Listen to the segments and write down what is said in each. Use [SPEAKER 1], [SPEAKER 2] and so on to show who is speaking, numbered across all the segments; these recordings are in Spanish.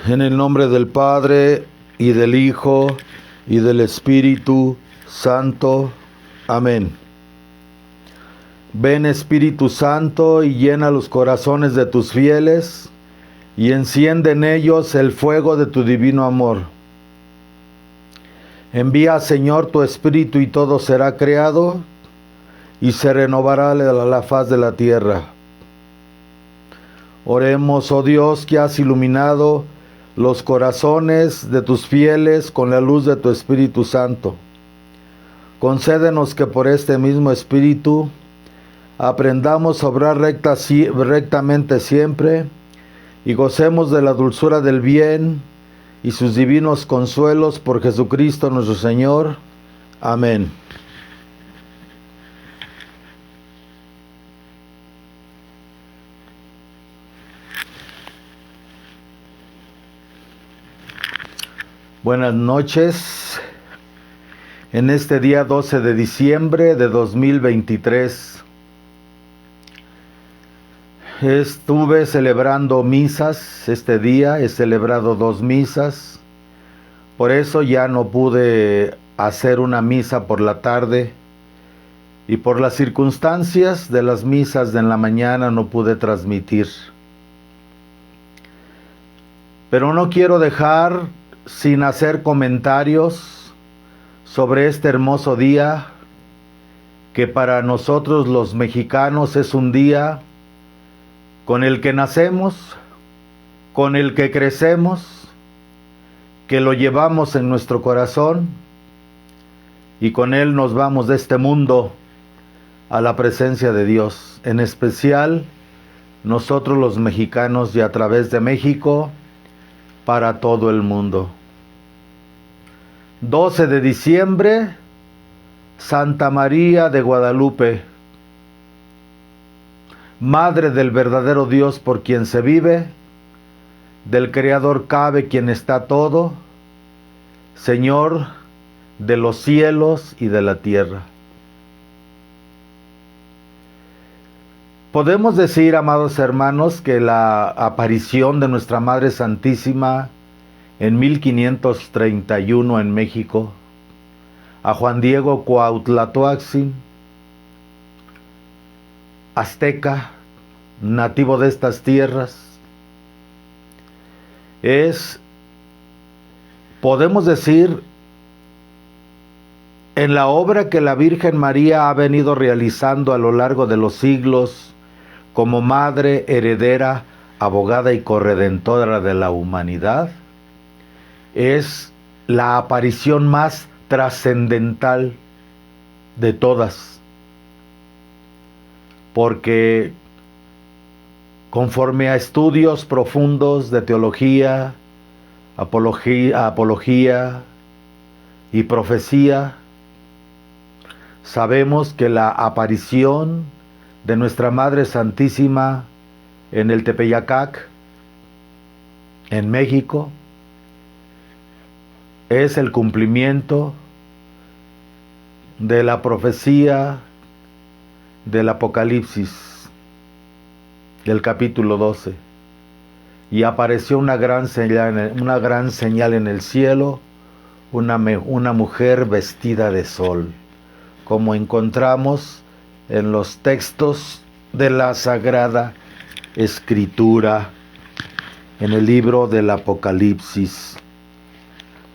[SPEAKER 1] En el nombre del Padre, y del Hijo, y del Espíritu Santo. Amén. Ven, Espíritu Santo, y llena los corazones de tus fieles, y enciende en ellos el fuego de tu divino amor. Envía, Señor, tu Espíritu, y todo será creado, y se renovará la faz de la tierra. Oremos, oh Dios, que has iluminado los corazones de tus fieles con la luz de tu Espíritu Santo. Concédenos que por este mismo Espíritu aprendamos a obrar rectamente siempre y gocemos de la dulzura del bien y sus divinos consuelos por Jesucristo nuestro Señor. Amén. Buenas noches. En este día 12 de diciembre de 2023 estuve celebrando misas. Este día he celebrado 2 misas. Por eso ya no pude hacer una misa por la tarde y por las circunstancias de las misas de en la mañana no pude transmitir. Pero no quiero dejar sin hacer comentarios sobre este hermoso día, que para nosotros los mexicanos es un día con el que nacemos, con el que crecemos, que lo llevamos en nuestro corazón y con él nos vamos de este mundo a la presencia de Dios. En especial nosotros los mexicanos y a través de México para todo el mundo. 12 de diciembre, Santa María de Guadalupe, Madre del verdadero Dios por quien se vive, del Creador cabe quien está todo, Señor de los cielos y de la tierra. Podemos decir, amados hermanos, que la aparición de nuestra Madre Santísima en 1531 en México, a Juan Diego Cuauhtlatoaxin, azteca, nativo de estas tierras, podemos decir, en la obra que la Virgen María ha venido realizando a lo largo de los siglos, como madre, heredera, abogada y corredentora de la humanidad, es la aparición más trascendental de todas, porque conforme a estudios profundos de teología, apología y profecía, sabemos que la aparición de nuestra Madre Santísima en el Tepeyacac, en México, es el cumplimiento de la profecía del Apocalipsis, del capítulo 12. Y apareció una gran señal en el cielo, una mujer vestida de sol, como encontramos en los textos de la Sagrada Escritura, en el libro del Apocalipsis.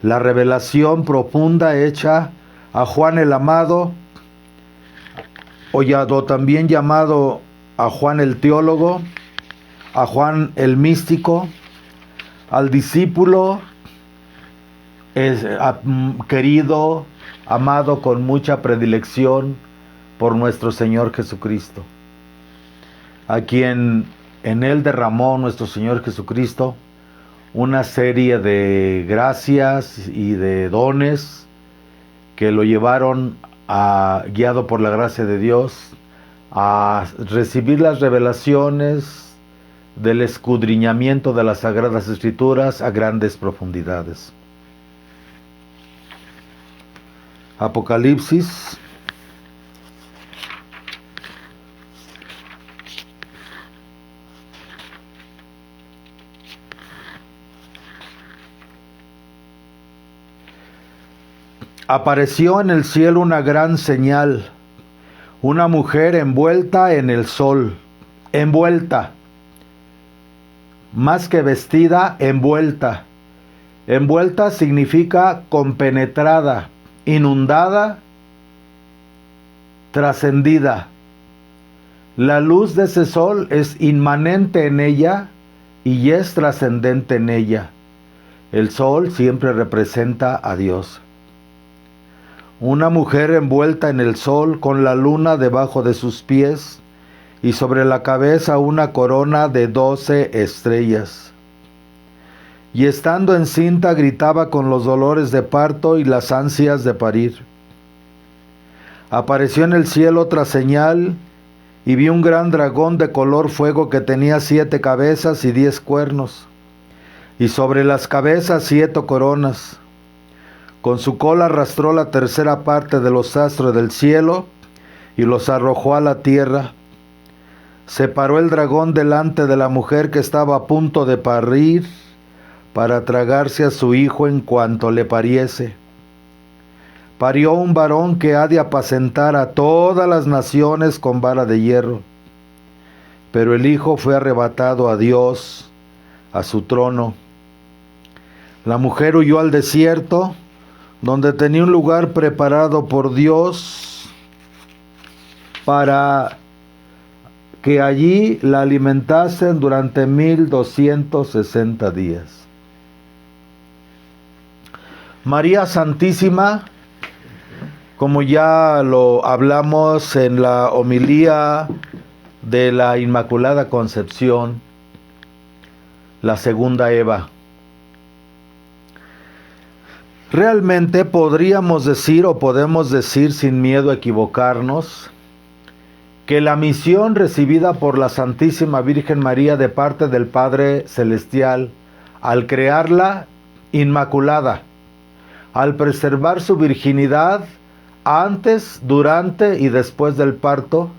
[SPEAKER 1] La revelación profunda hecha a Juan el Amado, o también llamado a Juan el Teólogo, a Juan el Místico, al discípulo querido, amado con mucha predilección por nuestro Señor Jesucristo, a quien en él derramó nuestro Señor Jesucristo una serie de gracias y de dones que lo llevaron, guiado por la gracia de Dios, a recibir las revelaciones del escudriñamiento de las Sagradas Escrituras a grandes profundidades. Apocalipsis Apareció en el cielo una gran señal, una mujer envuelta en el sol, envuelta, más que vestida, envuelta. Envuelta significa compenetrada, inundada, trascendida. La luz de ese sol es inmanente en ella y es trascendente en ella. El sol siempre representa a Dios. Una mujer envuelta en el sol con la luna debajo de sus pies y sobre la cabeza una corona de 12 estrellas. Y estando encinta gritaba con los dolores de parto y las ansias de parir. Apareció en el cielo otra señal y vi un gran dragón de color fuego que tenía 7 cabezas y 10 cuernos, y sobre las cabezas 7 coronas. Con su cola arrastró la tercera parte de los astros del cielo y los arrojó a la tierra. Se paró el dragón delante de la mujer que estaba a punto de parir para tragarse a su hijo en cuanto le pariese. Parió un varón que ha de apacentar a todas las naciones con vara de hierro. Pero el hijo fue arrebatado a Dios, a su trono. La mujer huyó al desierto, donde tenía un lugar preparado por Dios para que allí la alimentasen durante 1260 días. María Santísima, como ya lo hablamos en la homilía de la Inmaculada Concepción, la segunda Eva. Realmente podríamos decir o podemos decir sin miedo a equivocarnos que la misión recibida por la Santísima Virgen María de parte del Padre Celestial al crearla inmaculada, al preservar su virginidad antes, durante y después del parto,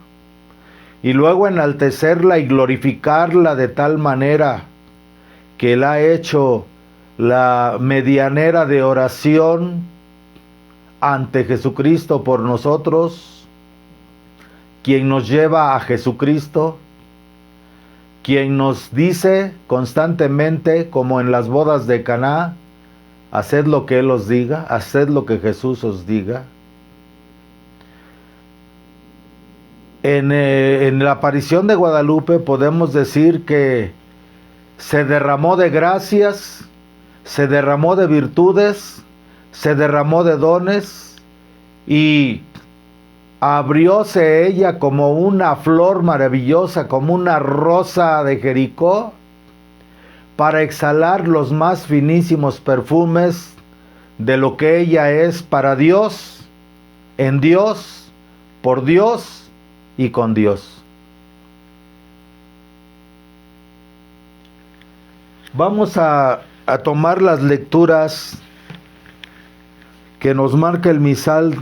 [SPEAKER 1] y luego enaltecerla y glorificarla de tal manera que la ha hecho la medianera de oración ante Jesucristo por nosotros, quien nos lleva a Jesucristo, quien nos dice constantemente, como en las bodas de Caná, haced lo que Él os diga, haced lo que Jesús os diga. En la aparición de Guadalupe podemos decir que se derramó de gracias, se derramó de virtudes, se derramó de dones y abrióse ella como una flor maravillosa, como una rosa de Jericó, para exhalar los más finísimos perfumes de lo que ella es para Dios, en Dios, por Dios y con Dios. Vamos a tomar las lecturas que nos marca el misal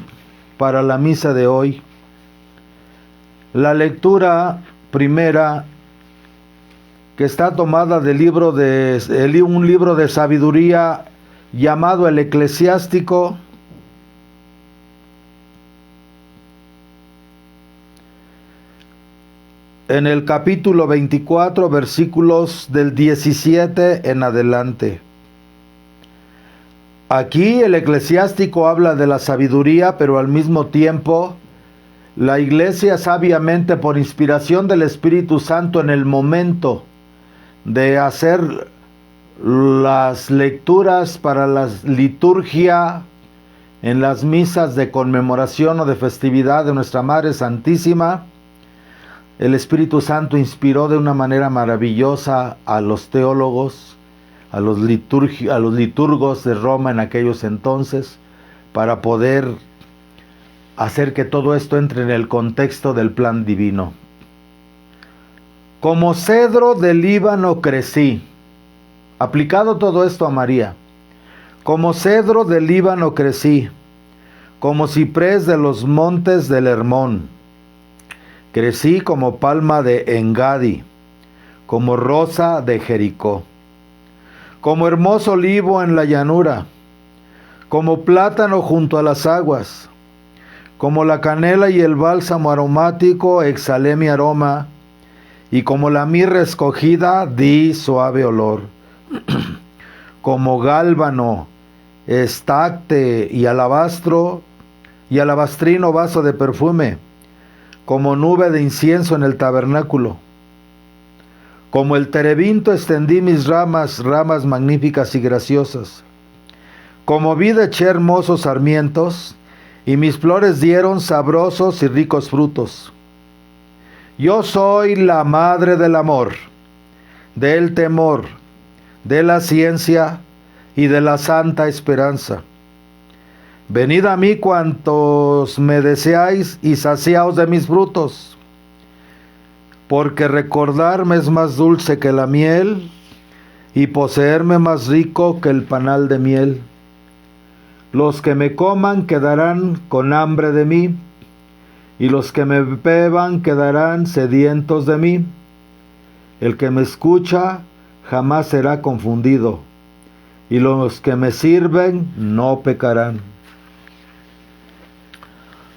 [SPEAKER 1] para la misa de hoy. La lectura primera, que está tomada del un libro de sabiduría llamado el Eclesiástico, en el capítulo 24, versículos del 17 en adelante. Aquí el Eclesiástico habla de la sabiduría, pero al mismo tiempo la Iglesia sabiamente, por inspiración del Espíritu Santo, en el momento de hacer las lecturas para la liturgia en las misas de conmemoración o de festividad de Nuestra Madre Santísima, el Espíritu Santo inspiró de una manera maravillosa a los teólogos, a los liturgos de Roma en aquellos entonces, para poder hacer que todo esto entre en el contexto del plan divino. Como cedro del Líbano crecí, aplicado todo esto a María, como cedro del Líbano crecí, como ciprés de los montes del Hermón. Crecí como palma de Engadi, como rosa de Jericó, como hermoso olivo en la llanura, como plátano junto a las aguas, como la canela y el bálsamo aromático exhalé mi aroma, y como la mirra escogida di suave olor. Como gálbano, estacte y alabastro, y alabastrino vaso de perfume, como nube de incienso en el tabernáculo. Como el terebinto extendí mis ramas magníficas y graciosas. Como vid eché hermosos sarmientos, y mis flores dieron sabrosos y ricos frutos. Yo soy la madre del amor, del temor, de la ciencia y de la santa esperanza. Venid a mí cuantos me deseáis y saciaos de mis frutos, porque recordarme es más dulce que la miel y poseerme más rico que el panal de miel. Los que me coman quedarán con hambre de mí, y los que me beban quedarán sedientos de mí. El que me escucha jamás será confundido, y los que me sirven no pecarán.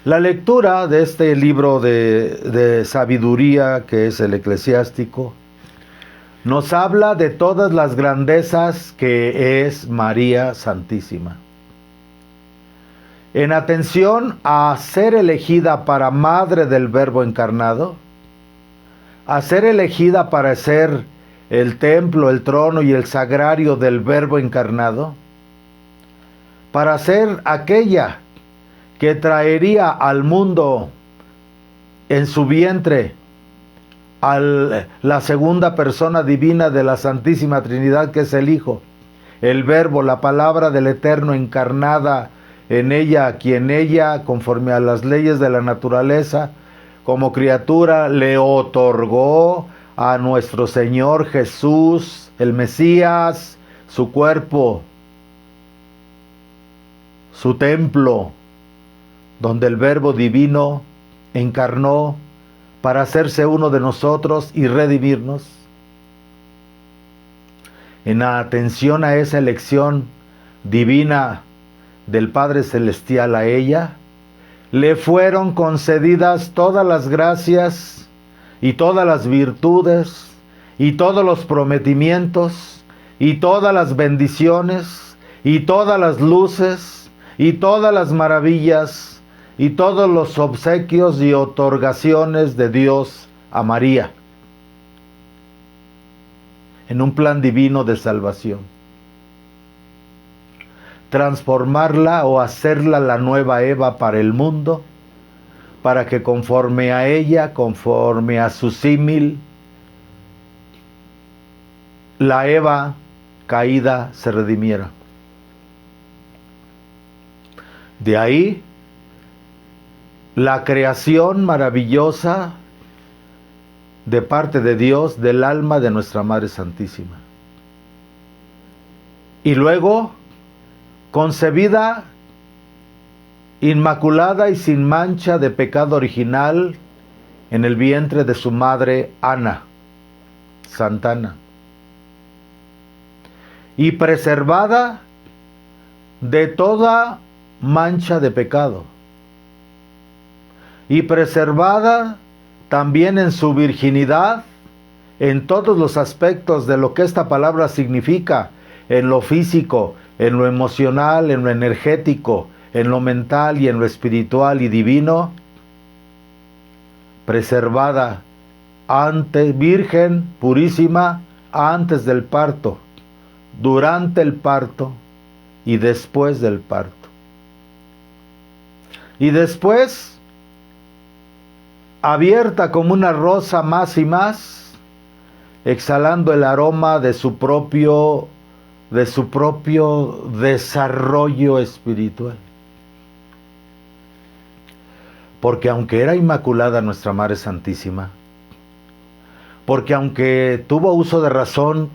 [SPEAKER 1] La lectura de este libro de sabiduría que es el Eclesiástico nos habla de todas las grandezas que es María Santísima. En atención a ser elegida para madre del Verbo encarnado, a ser elegida para ser el templo, el trono y el sagrario del Verbo encarnado, para ser aquella que traería al mundo en su vientre a la segunda persona divina de la Santísima Trinidad, que es el Hijo, el Verbo, la palabra del Eterno encarnada en ella, a quien ella, conforme a las leyes de la naturaleza, como criatura, le otorgó a nuestro Señor Jesús, el Mesías, su cuerpo, su templo, donde el Verbo divino encarnó para hacerse uno de nosotros y redimirnos. En atención a esa elección divina del Padre Celestial a ella, le fueron concedidas todas las gracias y todas las virtudes y todos los prometimientos y todas las bendiciones y todas las luces y todas las maravillas y todos los obsequios y otorgaciones de Dios a María en un plan divino de salvación. Transformarla o hacerla la nueva Eva para el mundo, para que conforme a ella, conforme a su símil, la Eva caída se redimiera. De ahí la creación maravillosa de parte de Dios del alma de nuestra Madre Santísima. Y luego concebida inmaculada y sin mancha de pecado original en el vientre de su madre Ana, Santa Ana, y preservada de toda mancha de pecado, y preservada también en su virginidad, en todos los aspectos de lo que esta palabra significa, en lo físico, en lo emocional, en lo energético, en lo mental y en lo espiritual y divino, preservada antes, virgen, purísima, antes del parto, durante el parto y después del parto. Y después, abierta como una rosa más y más, exhalando el aroma de su propio desarrollo espiritual. Porque aunque era inmaculada nuestra Madre Santísima, porque aunque tuvo uso de razón,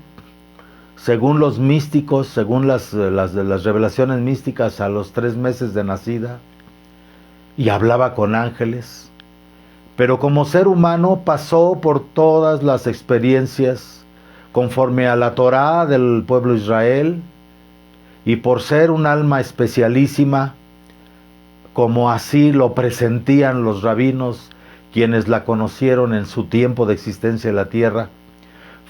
[SPEAKER 1] según los místicos, según las revelaciones místicas, a los 3 meses de nacida, y hablaba con ángeles, pero como ser humano pasó por todas las experiencias conforme a la Torá del pueblo de Israel, y por ser un alma especialísima, como así lo presentían los rabinos, quienes la conocieron en su tiempo de existencia en la tierra,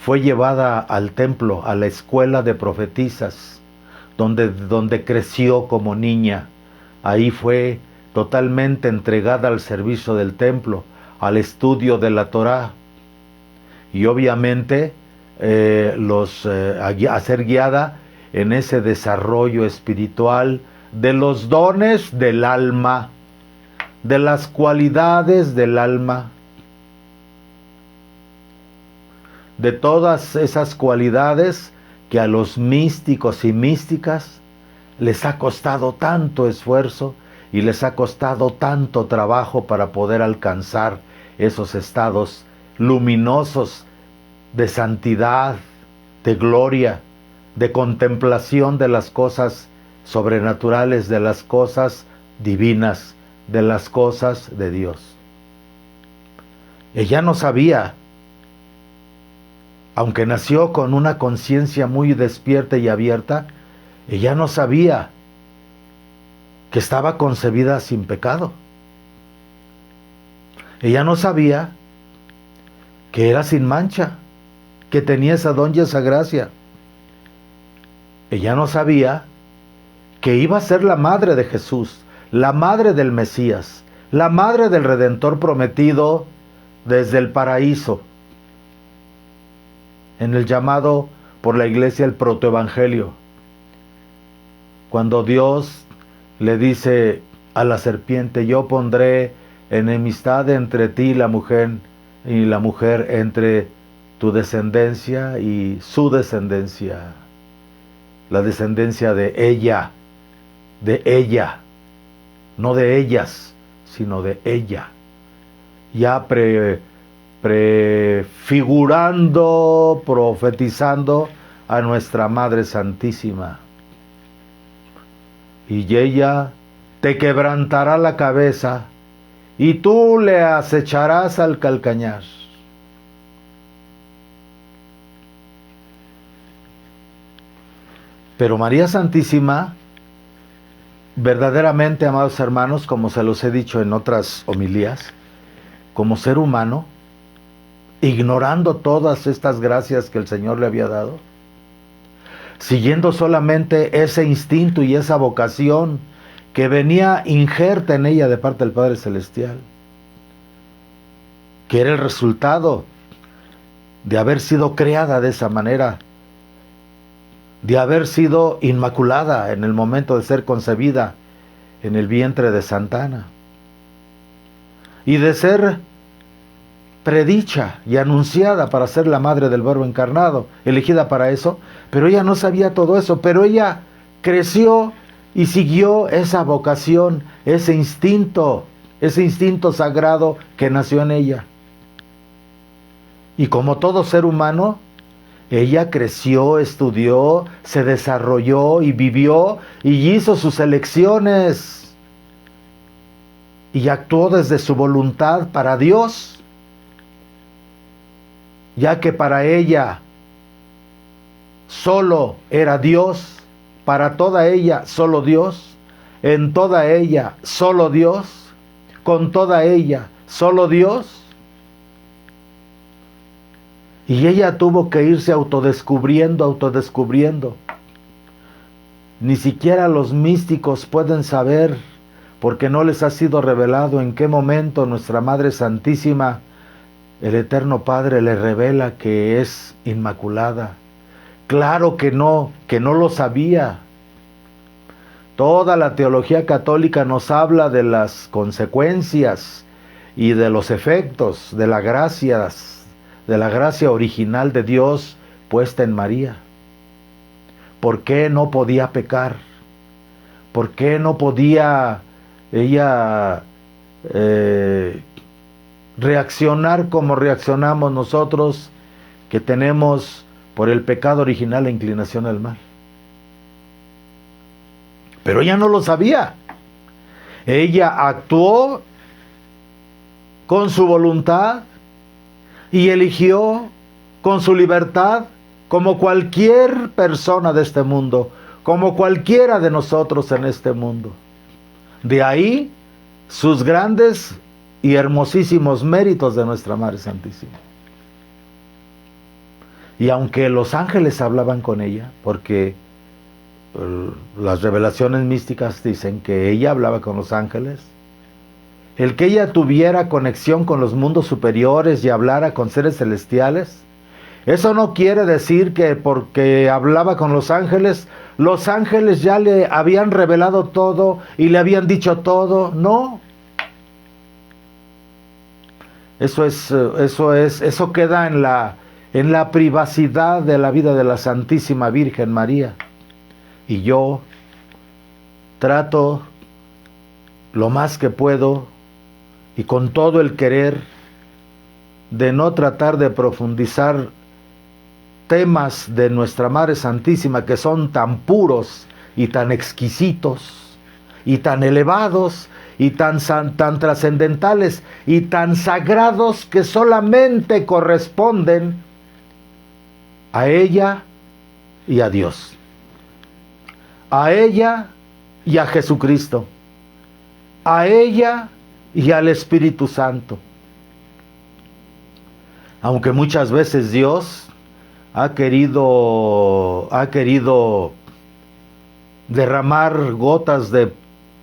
[SPEAKER 1] fue llevada al templo, a la escuela de profetisas, donde creció como niña. Ahí fue totalmente entregada al servicio del templo, al estudio de la Torá, y obviamente a ser guiada en ese desarrollo espiritual de los dones del alma, de las cualidades del alma, de todas esas cualidades que a los místicos y místicas les ha costado tanto esfuerzo y les ha costado tanto trabajo para poder alcanzar esos estados luminosos de santidad, de gloria, de contemplación de las cosas sobrenaturales, de las cosas divinas, de las cosas de Dios. Ella no sabía, aunque nació con una conciencia muy despierta y abierta, ella no sabía que estaba concebida sin pecado. Ella no sabía que era sin mancha, que tenía esa don y esa gracia. Ella no sabía que iba a ser la madre de Jesús, la madre del Mesías, la madre del Redentor prometido desde el paraíso, en el llamado por la iglesia el protoevangelio, cuando Dios le dice a la serpiente: yo pondré enemistad entre ti y la mujer entre tu descendencia y su descendencia, la descendencia de ella, no de ellas, sino de ella, ya prefigurando, profetizando a nuestra Madre Santísima. Y ella te quebrantará la cabeza y tú le acecharás al calcañar. Pero María Santísima, verdaderamente, amados hermanos, como se los he dicho en otras homilías, como ser humano, ignorando todas estas gracias que el Señor le había dado, siguiendo solamente ese instinto y esa vocación que venía injerta en ella de parte del Padre Celestial, que era el resultado de haber sido creada de esa manera, de haber sido inmaculada en el momento de ser concebida en el vientre de Santa Ana, y de ser predicha y anunciada para ser la madre del Verbo encarnado, elegida para eso. Pero ella no sabía todo eso, pero ella creció y siguió esa vocación, ese instinto sagrado que nació en ella. Y como todo ser humano, ella creció, estudió, se desarrolló y vivió y hizo sus elecciones y actuó desde su voluntad para Dios, ya que para ella solo era Dios, para toda ella solo Dios, en toda ella solo Dios, con toda ella solo Dios. Y ella tuvo que irse autodescubriendo. Ni siquiera los místicos pueden saber, porque no les ha sido revelado en qué momento nuestra Madre Santísima, el Eterno Padre, le revela que es inmaculada. Claro que no lo sabía. Toda la teología católica nos habla de las consecuencias y de los efectos de la gracia original de Dios puesta en María. ¿Por qué no podía pecar? ¿Por qué no podía ella reaccionar como reaccionamos nosotros, que tenemos por el pecado original la inclinación al mal? Pero ella no lo sabía. Ella actuó con su voluntad y eligió con su libertad, como cualquier persona de este mundo, como cualquiera de nosotros en este mundo. De ahí sus grandes y hermosísimos méritos de nuestra Madre Santísima. Y aunque los ángeles hablaban con ella, porque las revelaciones místicas dicen que ella hablaba con los ángeles, el que ella tuviera conexión con los mundos superiores y hablara con seres celestiales, eso no quiere decir que porque hablaba con los ángeles ya le habían revelado todo y le habían dicho todo. No. Eso queda en la privacidad de la vida de la Santísima Virgen María. Y yo trato lo más que puedo y con todo el querer de no tratar de profundizar temas de nuestra Madre Santísima que son tan puros y tan exquisitos y tan elevados y tan trascendentales y tan sagrados que solamente corresponden a ella y a Dios, a ella y a Jesucristo, a ella y al Espíritu Santo. Aunque muchas veces Dios ha querido derramar gotas de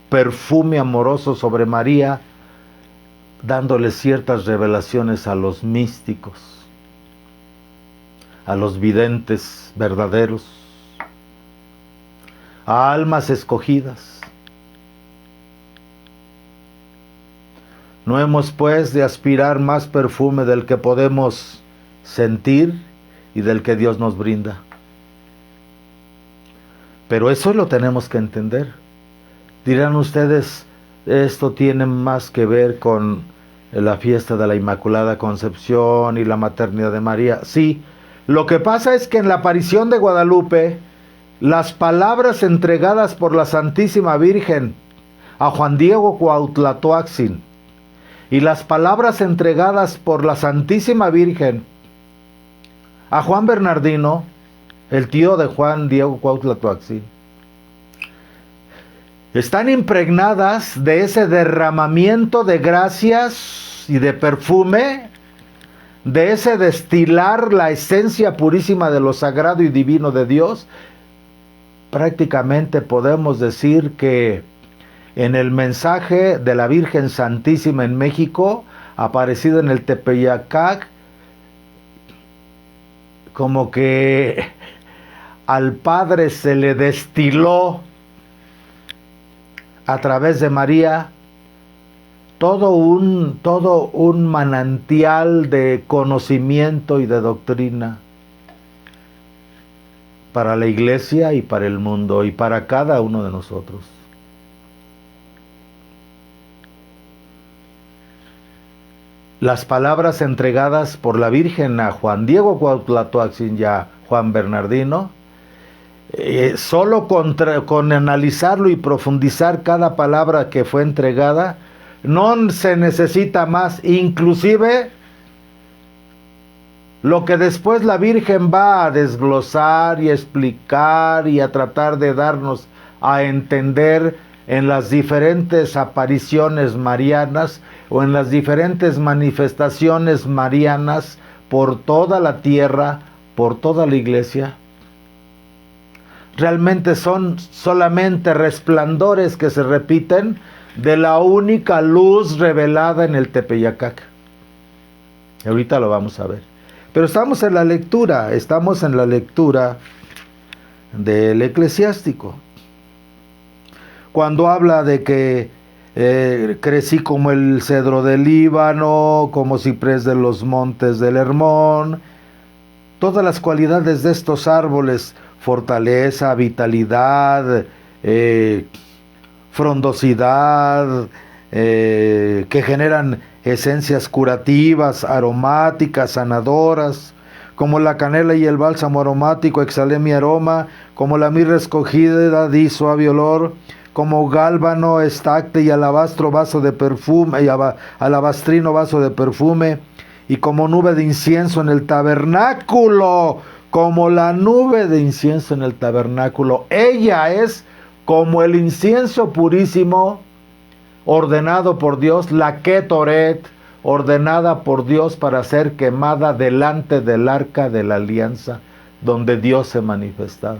[SPEAKER 1] perfume amoroso sobre María, dándole ciertas revelaciones a los místicos, a los videntes verdaderos, a almas escogidas. No hemos pues de aspirar más perfume del que podemos sentir y del que Dios nos brinda. Pero eso lo tenemos que entender. Dirán ustedes, esto tiene más que ver con la fiesta de la Inmaculada Concepción y la maternidad de María. Sí, lo que pasa es que en la aparición de Guadalupe, las palabras entregadas por la Santísima Virgen a Juan Diego Cuauhtlatoacsин y las palabras entregadas por la Santísima Virgen a Juan Bernardino, el tío de Juan Diego Cuauhtlatoacsин, están impregnadas de ese derramamiento de gracias y de perfume, de ese destilar la esencia purísima de lo sagrado y divino de Dios. Prácticamente podemos decir que en el mensaje de la Virgen Santísima en México, aparecido en el Tepeyacac, como que al Padre se le destiló a través de María todo un manantial de conocimiento y de doctrina para la Iglesia y para el mundo y para cada uno de nosotros. Las palabras entregadas por la Virgen a Juan Diego Cuauhtlatoacsин y a Juan Bernardino, solo con analizarlo y profundizar cada palabra que fue entregada, no se necesita más. Inclusive lo que después la Virgen va a desglosar y explicar y a tratar de darnos a entender en las diferentes apariciones marianas o en las diferentes manifestaciones marianas por toda la tierra, por toda la Iglesia, realmente son solamente resplandores que se repiten de la única luz revelada en el Tepeyacac. Ahorita lo vamos a ver. Pero estamos en la lectura del Eclesiástico. Cuando habla de que crecí como el cedro del Líbano, como ciprés de los montes del Hermón, todas las cualidades de estos árboles, fortaleza, vitalidad, frondosidad, que generan esencias curativas, aromáticas, sanadoras, como la canela y el bálsamo aromático exhalé mi aroma, como la mirra escogida di suave olor, como gálbano, estacte y alabastro vaso de perfume, y alabastrino vaso de perfume, y como nube de incienso en el tabernáculo, como la nube de incienso en el tabernáculo. Ella es como el incienso purísimo ordenado por Dios, la Ketoret, ordenada por Dios para ser quemada delante del arca de la alianza, donde Dios se manifiesta.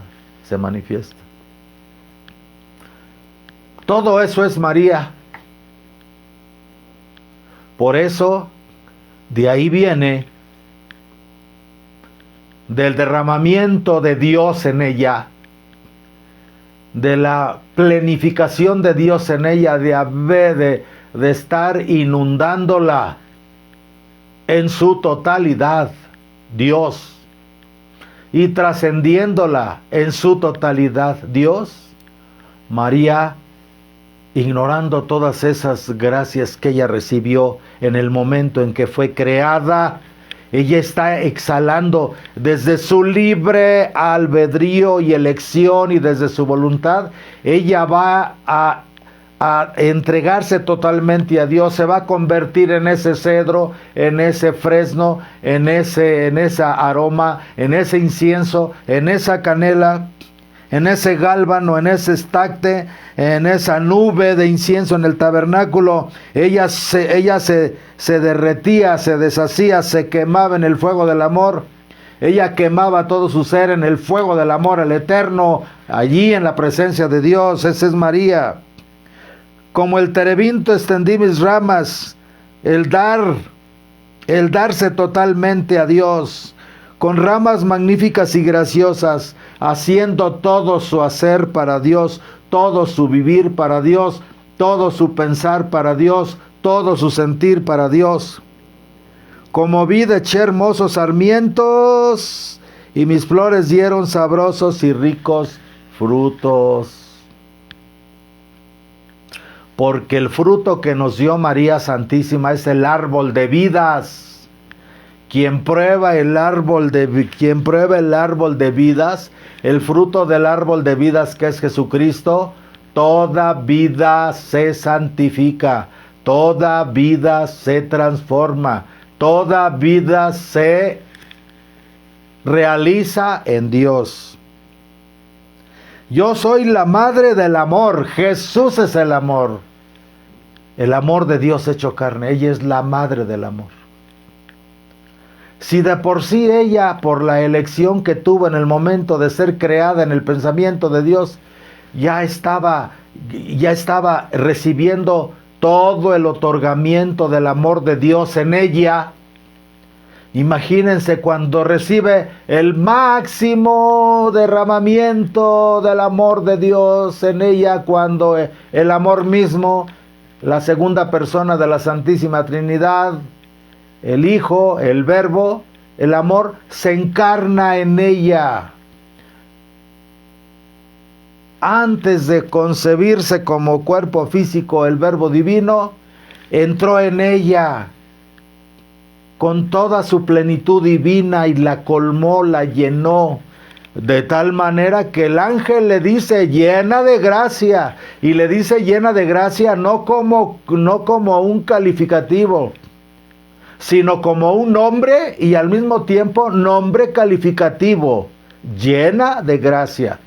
[SPEAKER 1] Todo eso es María. Por eso, de ahí viene, del derramamiento de Dios en ella, de la plenificación de Dios en ella, de estar inundándola en su totalidad, Dios, y trascendiéndola en su totalidad, Dios. María, ignorando todas esas gracias que ella recibió en el momento en que fue creada, ella está exhalando desde su libre albedrío y elección, y desde su voluntad, ella va a entregarse totalmente a Dios, se va a convertir en ese cedro, en ese fresno, en esa aroma, en ese incienso, en esa canela, en ese gálbano, en ese estacte, en esa nube de incienso en el tabernáculo. Ella se derretía, se deshacía, se quemaba en el fuego del amor. Ella quemaba todo su ser en el fuego del amor al eterno, allí en la presencia de Dios. Esa es María. Como el terebinto extendí mis ramas, el darse totalmente a Dios, con ramas magníficas y graciosas, haciendo todo su hacer para Dios, todo su vivir para Dios, todo su pensar para Dios, todo su sentir para Dios. Como vid eché hermosos sarmientos, y mis flores dieron sabrosos y ricos frutos. Porque el fruto que nos dio María Santísima es el árbol de vidas. Quien prueba el árbol de vidas, el fruto del árbol de vidas que es Jesucristo, toda vida se santifica, toda vida se transforma, toda vida se realiza en Dios. Yo soy la madre del amor. Jesús es el amor. El amor de Dios hecho carne. Ella es la madre del amor. Si de por sí ella, por la elección que tuvo en el momento de ser creada en el pensamiento de Dios, ya estaba recibiendo todo el otorgamiento del amor de Dios en ella. Imagínense cuando recibe el máximo derramamiento del amor de Dios en ella, cuando el amor mismo, la segunda persona de la Santísima Trinidad, el Hijo, el Verbo, el amor, se encarna en ella. Antes de concebirse como cuerpo físico, el Verbo divino entró en ella con toda su plenitud divina y la colmó, la llenó, de tal manera que el ángel le dice llena de gracia, y le dice llena de gracia no como un calificativo, sino como un nombre, y al mismo tiempo nombre calificativo, llena de gracia.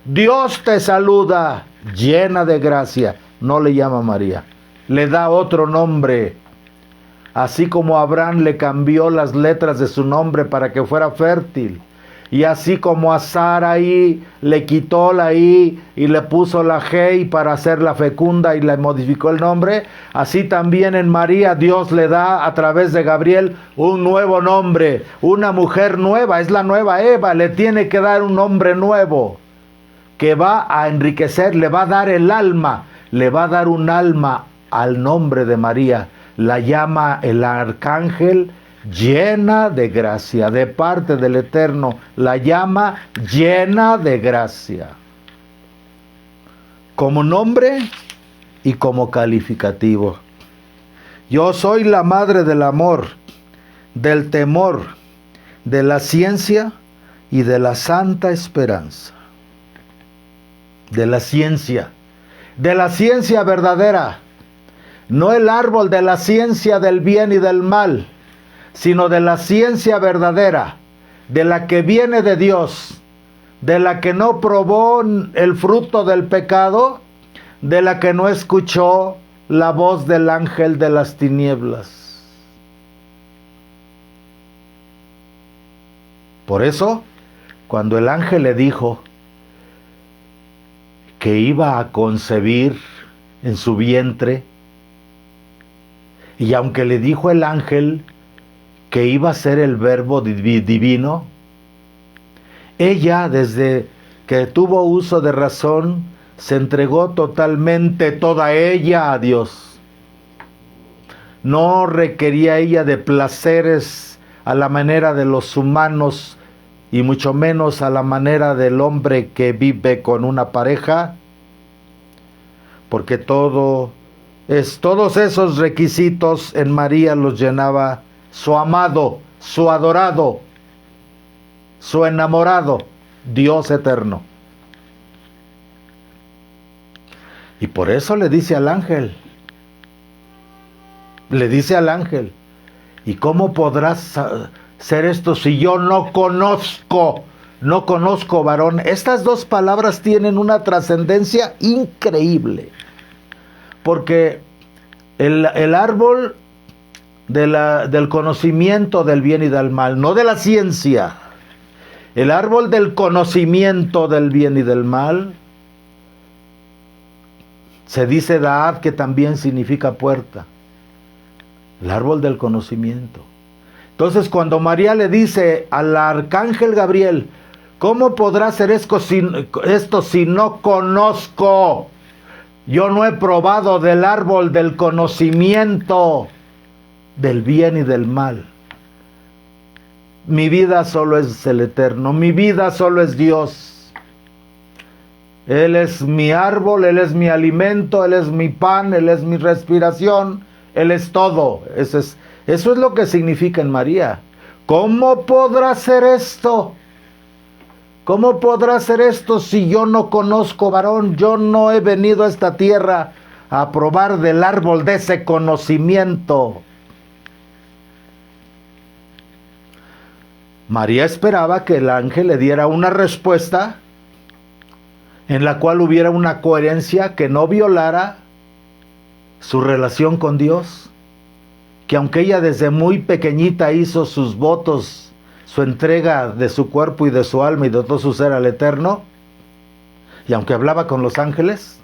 [SPEAKER 1] Dios te saluda, llena de gracia. No le llama María, le da otro nombre. Así como Abraham le cambió las letras de su nombre para que fuera fértil, y así como a Sarai le quitó la I y le puso la G para hacerla fecunda y le modificó el nombre, así también en María Dios le da a través de Gabriel un nuevo nombre, una mujer nueva, es la nueva Eva, le tiene que dar un nombre nuevo que va a enriquecer, le va a dar el alma, le va a dar un alma al nombre de María. La llama el arcángel llena de gracia, de parte del Eterno, la llama llena de gracia, como nombre y como calificativo. Yo soy la madre del amor, del temor, de la ciencia y de la santa esperanza. De la ciencia verdadera. No el árbol de la ciencia del bien y del mal, sino de la ciencia verdadera, de la que viene de Dios, de la que no probó el fruto del pecado, de la que no escuchó la voz del ángel de las tinieblas. Por eso, cuando el ángel le dijo que iba a concebir en su vientre, y aunque le dijo el ángel que iba a ser el verbo divino, ella, desde que tuvo uso de razón, se entregó totalmente toda ella a Dios. No requería ella de placeres a la manera de los humanos, y mucho menos a la manera del hombre que vive con una pareja, porque todos esos requisitos en María los llenaba su amado, su adorado, su enamorado, Dios eterno. Y por eso le dice al ángel, ¿y cómo podrás ser esto si yo no conozco varón? Estas dos palabras tienen una trascendencia increíble, porque el árbol del conocimiento del bien y del mal, no de la ciencia, el árbol del conocimiento del bien y del mal, se dice Daad, que también significa puerta. El árbol del conocimiento. Entonces, cuando María le dice al arcángel Gabriel, ¿cómo podrá ser esto si no conozco? Yo no he probado del árbol del conocimiento del bien y del mal. Mi vida solo es el eterno, mi vida solo es Dios. Él es mi árbol, Él es mi alimento, Él es mi pan, Él es mi respiración, Él es todo. Eso es lo que significa en María. ¿Cómo podrá ser esto? ¿Cómo podrá ser esto si yo no conozco varón? Yo no he venido a esta tierra a probar del árbol de ese conocimiento. María esperaba que el ángel le diera una respuesta en la cual hubiera una coherencia que no violara su relación con Dios, que aunque ella desde muy pequeñita hizo sus votos, su entrega de su cuerpo y de su alma y de todo su ser al Eterno, y aunque hablaba con los ángeles,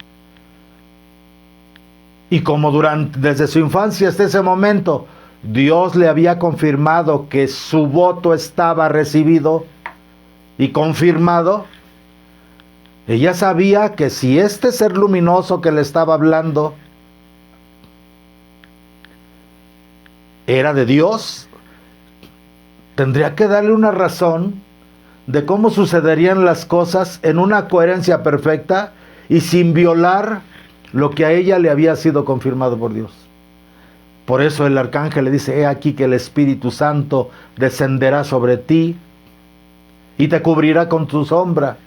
[SPEAKER 1] y como desde su infancia hasta ese momento, Dios le había confirmado que su voto estaba recibido y confirmado, ella sabía que si este ser luminoso que le estaba hablando era de Dios, tendría que darle una razón de cómo sucederían las cosas en una coherencia perfecta y sin violar lo que a ella le había sido confirmado por Dios. Por eso el arcángel le dice, he aquí que el Espíritu Santo descenderá sobre ti y te cubrirá con tu sombra.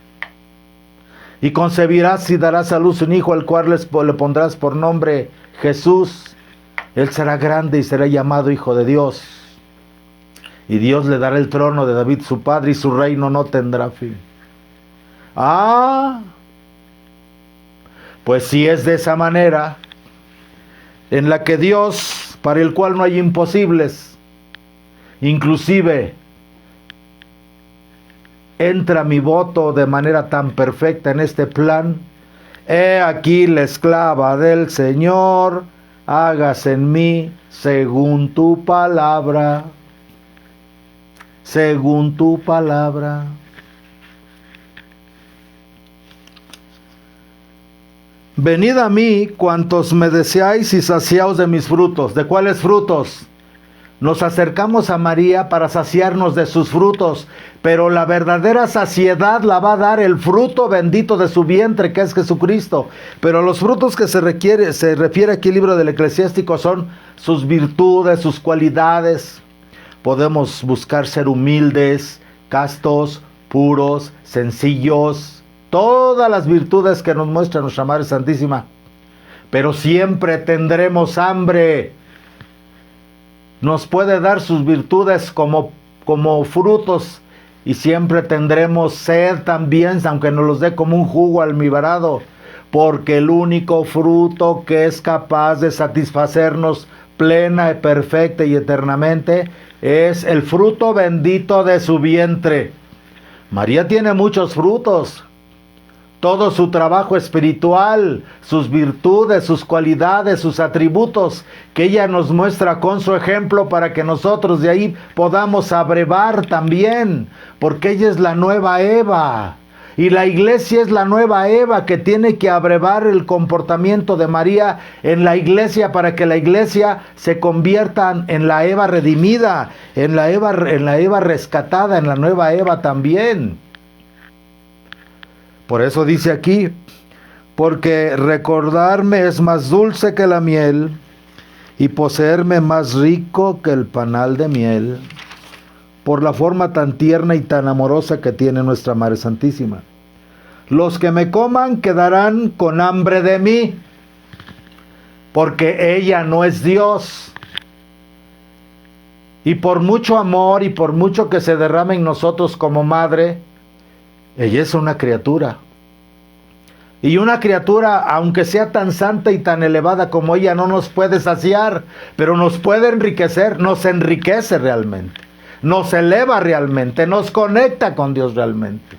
[SPEAKER 1] Y concebirás y darás a luz un hijo, al cual le pondrás por nombre Jesús. Él será grande y será llamado Hijo de Dios. Y Dios le dará el trono de David su padre, y su reino no tendrá fin. Pues si es de esa manera, en la que Dios, para el cual no hay imposibles, inclusive entra mi voto de manera tan perfecta en este plan, he aquí la esclava del Señor, hágase en mí según tu palabra. Según tu palabra. Venid a mí cuantos me deseáis y saciaos de mis frutos. ¿De cuáles frutos? Nos acercamos a María para saciarnos de sus frutos, pero la verdadera saciedad la va a dar el fruto bendito de su vientre, que es Jesucristo. Pero los frutos que se refiere aquí el libro del Eclesiástico son sus virtudes, sus cualidades. Podemos buscar ser humildes, castos, puros, sencillos, todas las virtudes que nos muestra nuestra Madre Santísima. Pero siempre tendremos hambre. Nos puede dar sus virtudes como frutos y siempre tendremos sed también, aunque nos los dé como un jugo almibarado, porque el único fruto que es capaz de satisfacernos plena, perfecta y eternamente es el fruto bendito de su vientre. María tiene muchos frutos. Todo su trabajo espiritual, sus virtudes, sus cualidades, sus atributos, que ella nos muestra con su ejemplo para que nosotros de ahí podamos abrevar también, porque ella es la nueva Eva. Y la iglesia es la nueva Eva que tiene que abrevar el comportamiento de María en la iglesia para que la iglesia se convierta en la Eva redimida, en la Eva rescatada, en la nueva Eva también. Por eso dice aquí, porque recordarme es más dulce que la miel y poseerme más rico que el panal de miel, por la forma tan tierna y tan amorosa que tiene nuestra Madre Santísima. Los que me coman quedarán con hambre de mí, porque ella no es Dios. Y por mucho amor y por mucho que se derrame en nosotros como madre, ella es una criatura. Y una criatura, aunque sea tan santa y tan elevada como ella, no nos puede saciar, pero nos puede enriquecer, nos enriquece realmente, nos eleva realmente, nos conecta con Dios realmente.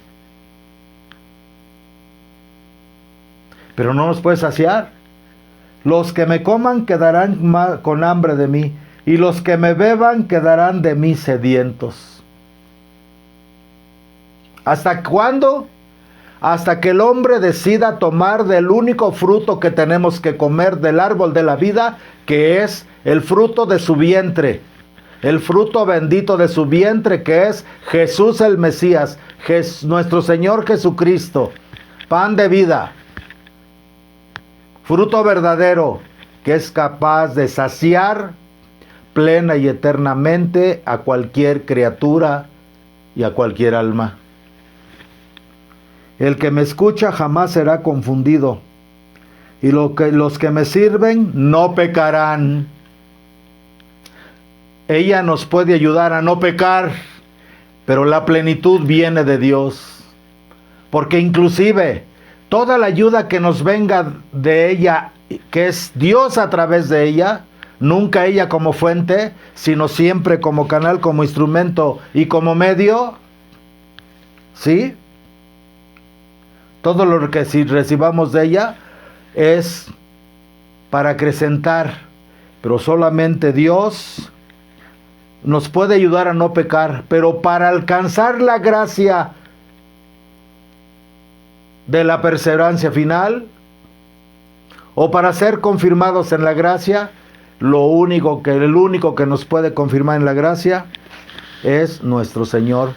[SPEAKER 1] Pero no nos puede saciar. Los que me coman quedarán con hambre de mí, y los que me beban quedarán de mí sedientos. ¿Hasta cuándo? Hasta que el hombre decida tomar del único fruto que tenemos que comer del árbol de la vida, que es el fruto de su vientre, el fruto bendito de su vientre, que es Jesús el Mesías, nuestro Señor Jesucristo, pan de vida, fruto verdadero, que es capaz de saciar plena y eternamente a cualquier criatura y a cualquier alma. El que me escucha jamás será confundido, y los que me sirven no pecarán. Ella nos puede ayudar a no pecar, pero la plenitud viene de Dios, porque inclusive toda la ayuda que nos venga de ella, que es Dios a través de ella, nunca ella como fuente, sino siempre como canal, como instrumento y como medio, ¿sí? Todo lo que recibamos de ella es para acrecentar, pero solamente Dios nos puede ayudar a no pecar, pero para alcanzar la gracia de la perseverancia final, o para ser confirmados en la gracia, el único que nos puede confirmar en la gracia es nuestro Señor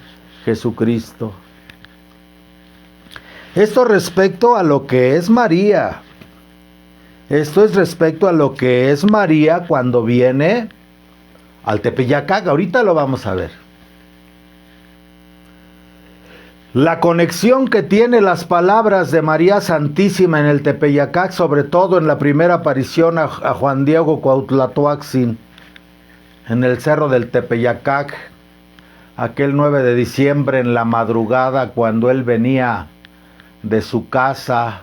[SPEAKER 1] Jesucristo. Esto respecto a lo que es María. Esto es respecto a lo que es María cuando viene al Tepeyacac. Ahorita lo vamos a ver. La conexión que tiene las palabras de María Santísima en el Tepeyacac, sobre todo en la primera aparición a Juan Diego Cuauhtlatoaxin, en el cerro del Tepeyacac, aquel 9 de diciembre en la madrugada, cuando él venía de su casa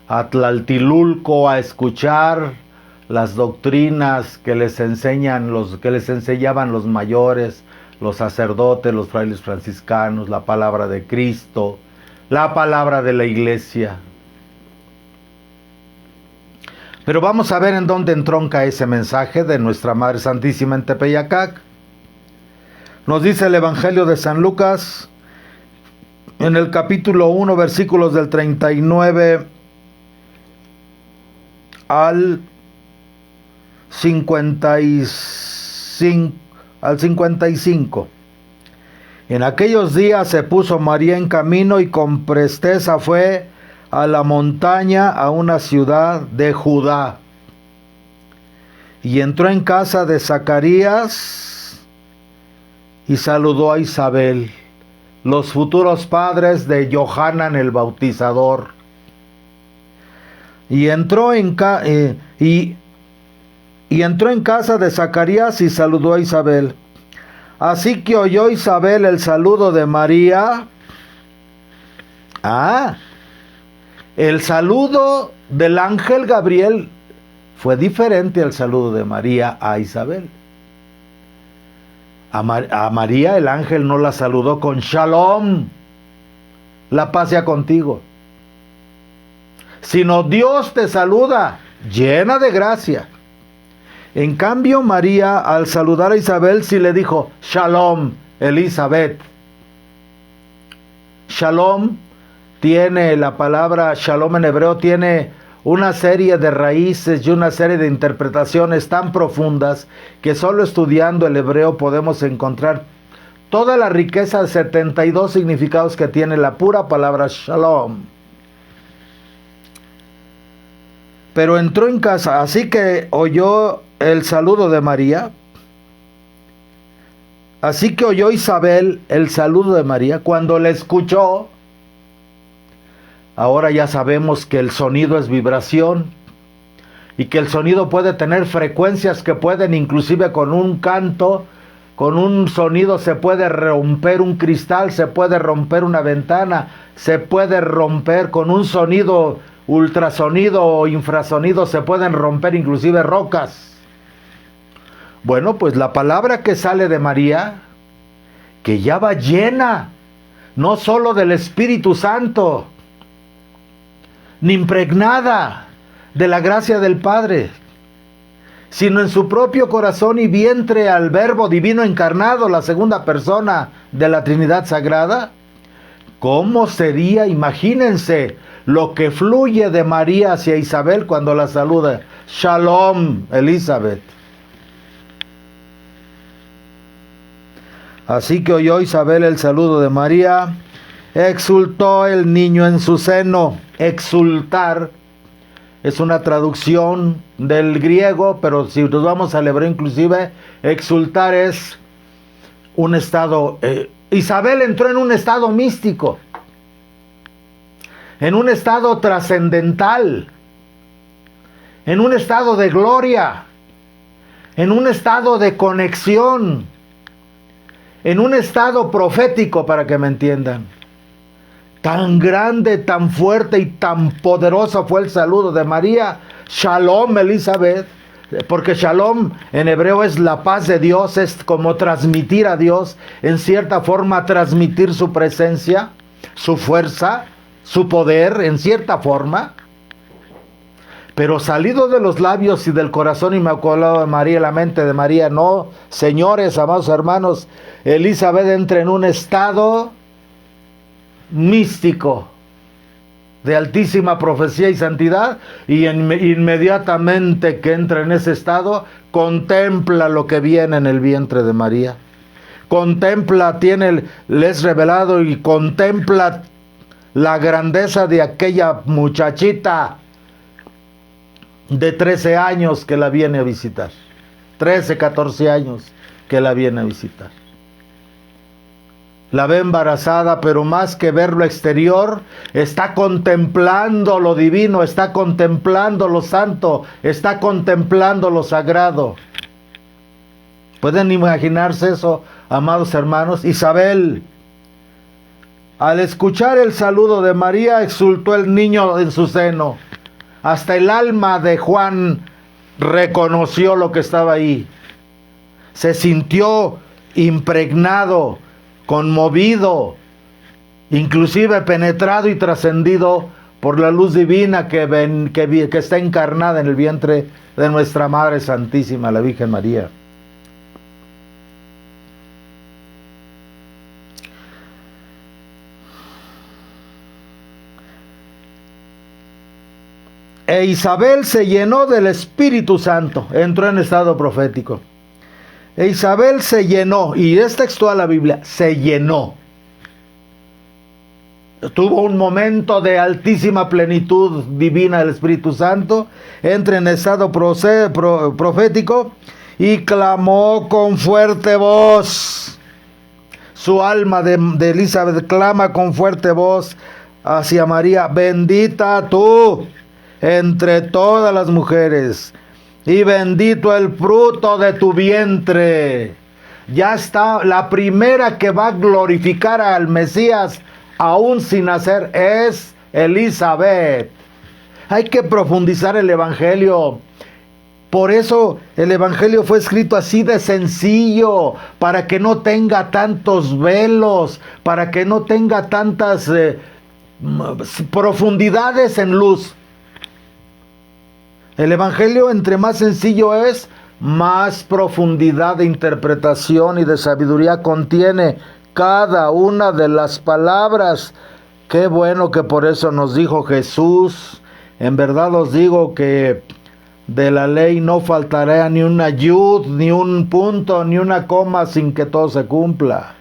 [SPEAKER 1] a Tlaltilulco a escuchar las doctrinas que les enseñaban los mayores, los sacerdotes, los frailes franciscanos, la palabra de Cristo, la palabra de la iglesia. Pero vamos a ver en dónde entronca ese mensaje de nuestra Madre Santísima en Tepeyacac. Nos dice el Evangelio de San Lucas, en el capítulo 1, versículos del 39 al 55. En aquellos días se puso María en camino y con presteza fue a la montaña, a una ciudad de Judá. Y entró en casa de Zacarías y saludó a Isabel, los futuros padres de Johanan el Bautizador. Y entró en casa de Zacarías y saludó a Isabel. Así que oyó Isabel el saludo de María. El saludo del ángel Gabriel fue diferente al saludo de María a Isabel. A María el ángel no la saludó con Shalom, la paz sea contigo, sino Dios te saluda, llena de gracia. En cambio, María, al saludar a Isabel, sí le dijo, Shalom, Elizabeth. Shalom tiene, la palabra Shalom en hebreo tiene una serie de raíces y una serie de interpretaciones tan profundas que solo estudiando el hebreo podemos encontrar toda la riqueza de 72 significados que tiene la pura palabra Shalom. Pero entró en casa, así que oyó el saludo de María. Así que oyó Isabel el saludo de María. Cuando le escuchó, ahora ya sabemos que el sonido es vibración y que el sonido puede tener frecuencias que pueden, inclusive con un canto, con un sonido se puede romper un cristal, se puede romper una ventana, se puede romper con un sonido, ultrasonido o infrasonido, se pueden romper inclusive rocas. Bueno, pues la palabra que sale de María, que ya va llena, no solo del Espíritu Santo, ni impregnada de la gracia del Padre, sino en su propio corazón y vientre al Verbo divino encarnado, la segunda persona de la Trinidad Sagrada. ¿Cómo sería? Imagínense lo que fluye de María hacia Isabel cuando la saluda. Shalom, Elizabeth. Así que oyó Isabel el saludo de María, exultó el niño en su seno. Exultar es una traducción del griego, pero si nos vamos al hebreo inclusive, exultar es un estado. Isabel entró en un estado místico, en un estado trascendental, en un estado de gloria, en un estado de conexión, en un estado profético, para que me entiendan. Tan grande, tan fuerte y tan poderoso fue el saludo de María. Shalom, Elizabeth, porque Shalom en hebreo es la paz de Dios, es como transmitir a Dios, en cierta forma transmitir su presencia, su fuerza, su poder, en cierta forma. Pero salido de los labios y del corazón inmaculado de María, la mente de María, no, señores, amados hermanos, Elizabeth entra en un estado místico de altísima profecía y santidad, y inmediatamente que entra en ese estado, contempla lo que viene en el vientre de María. Contempla, le es revelado y contempla la grandeza de aquella muchachita de 13 años que la viene a visitar. 13, 14 años que la viene a visitar. La ve embarazada, pero más que ver lo exterior, está contemplando lo divino, está contemplando lo santo, está contemplando lo sagrado. ¿Pueden imaginarse eso, amados hermanos? Isabel, al escuchar el saludo de María, exultó el niño en su seno. Hasta el alma de Juan reconoció lo que estaba ahí. Se sintió impregnado, conmovido, inclusive penetrado y trascendido por la luz divina que está encarnada en el vientre de nuestra Madre Santísima, la Virgen María. E Isabel se llenó del Espíritu Santo, entró en estado profético. E Isabel se llenó, y es textual la Biblia, se llenó. Tuvo un momento de altísima plenitud divina del Espíritu Santo, entra en estado profético y clamó con fuerte voz. Su alma de Elizabeth clama con fuerte voz hacia María: bendita tú entre todas las mujeres, y bendito el fruto de tu vientre. Ya está, la primera que va a glorificar al Mesías, aún sin nacer, es Elizabeth. Hay que profundizar el Evangelio. Por eso el Evangelio fue escrito así de sencillo, para que no tenga tantos velos, para que no tenga tantas profundidades en luz. El Evangelio, entre más sencillo es, más profundidad de interpretación y de sabiduría contiene cada una de las palabras. Qué bueno que por eso nos dijo Jesús: en verdad os digo que de la ley no faltará ni una yud, ni un punto, ni una coma sin que todo se cumpla.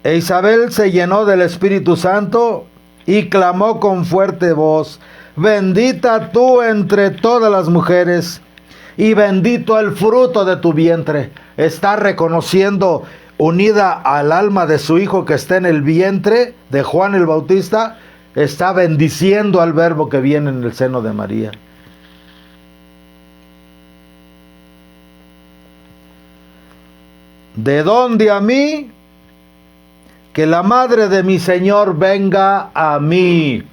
[SPEAKER 1] E Isabel se llenó del Espíritu Santo y clamó con fuerte voz: bendita tú entre todas las mujeres, y bendito el fruto de tu vientre. Está reconociendo, unida al alma de su hijo que está en el vientre de Juan el Bautista, está bendiciendo al Verbo que viene en el seno de María. ¿De dónde a mí? Que la madre de mi Señor venga a mí.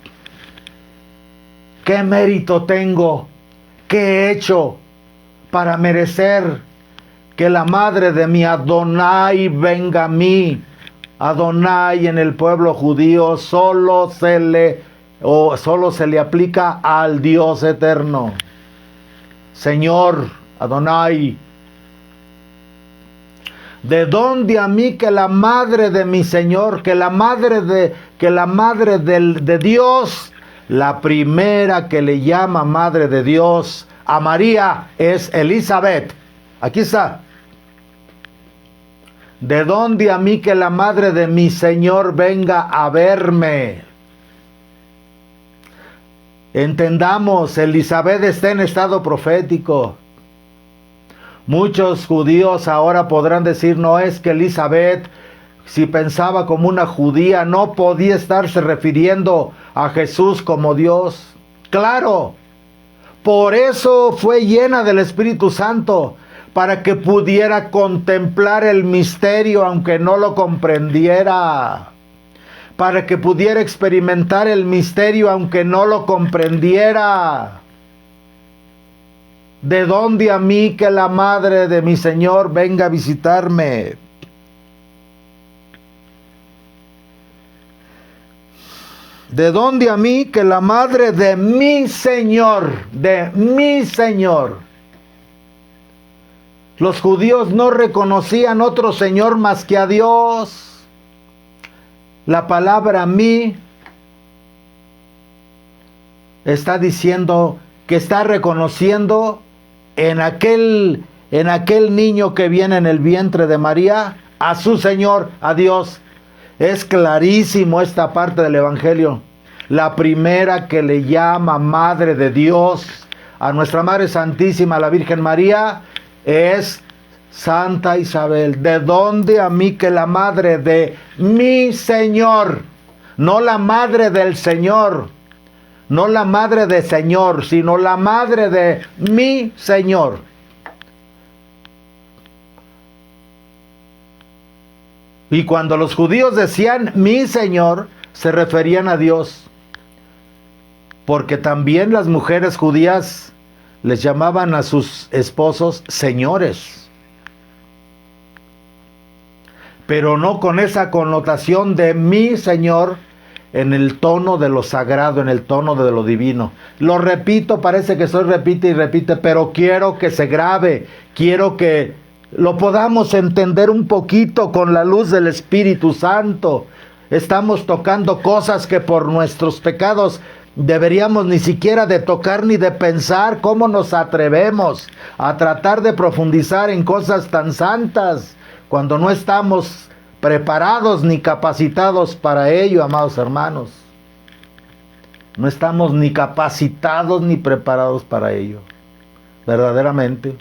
[SPEAKER 1] ¿Qué mérito tengo? ¿Qué he hecho para merecer que la madre de mi Adonai venga a mí? Adonai en el pueblo judío solo se le aplica al Dios eterno. Señor, Adonai. ¿De dónde a mí que la madre de mi Señor, que la madre de Dios, la primera que le llama madre de Dios a María es Elizabeth? Aquí está. ¿De dónde a mí que la madre de mi Señor venga a verme? Entendamos, Elizabeth está en estado profético. Muchos judíos ahora podrán decir: no, es que Elizabeth, si pensaba como una judía, no podía estarse refiriendo a Jesús como Dios. Claro, por eso fue llena del Espíritu Santo, para que pudiera contemplar el misterio aunque no lo comprendiera, para que pudiera experimentar el misterio aunque no lo comprendiera. ¿De dónde a mí que la madre de mi Señor venga a visitarme? ¿De dónde a mí que la madre de mi Señor, de mi Señor? Los judíos no reconocían otro Señor más que a Dios. La palabra mí está diciendo que está reconociendo en aquel niño que viene en el vientre de María a su Señor, a Dios. Es clarísimo esta parte del Evangelio. La primera que le llama Madre de Dios a nuestra Madre Santísima, la Virgen María, es Santa Isabel. ¿De dónde a mí que la madre de mi Señor? No la madre del Señor, no la madre de Señor, sino la madre de mi Señor. Y cuando los judíos decían mi Señor, se referían a Dios, porque también las mujeres judías les llamaban a sus esposos señores, pero no con esa connotación de mi Señor, en el tono de lo sagrado, en el tono de lo divino. Lo repito, parece que soy repite y repite, pero quiero que se grabe, quiero que lo podamos entender un poquito con la luz del Espíritu Santo. Estamos tocando cosas que por nuestros pecados deberíamos ni siquiera de tocar ni de pensar. ¿Cómo nos atrevemos a tratar de profundizar en cosas tan santas cuando no estamos preparados ni capacitados para ello, amados hermanos? No estamos ni capacitados ni preparados para ello, verdaderamente.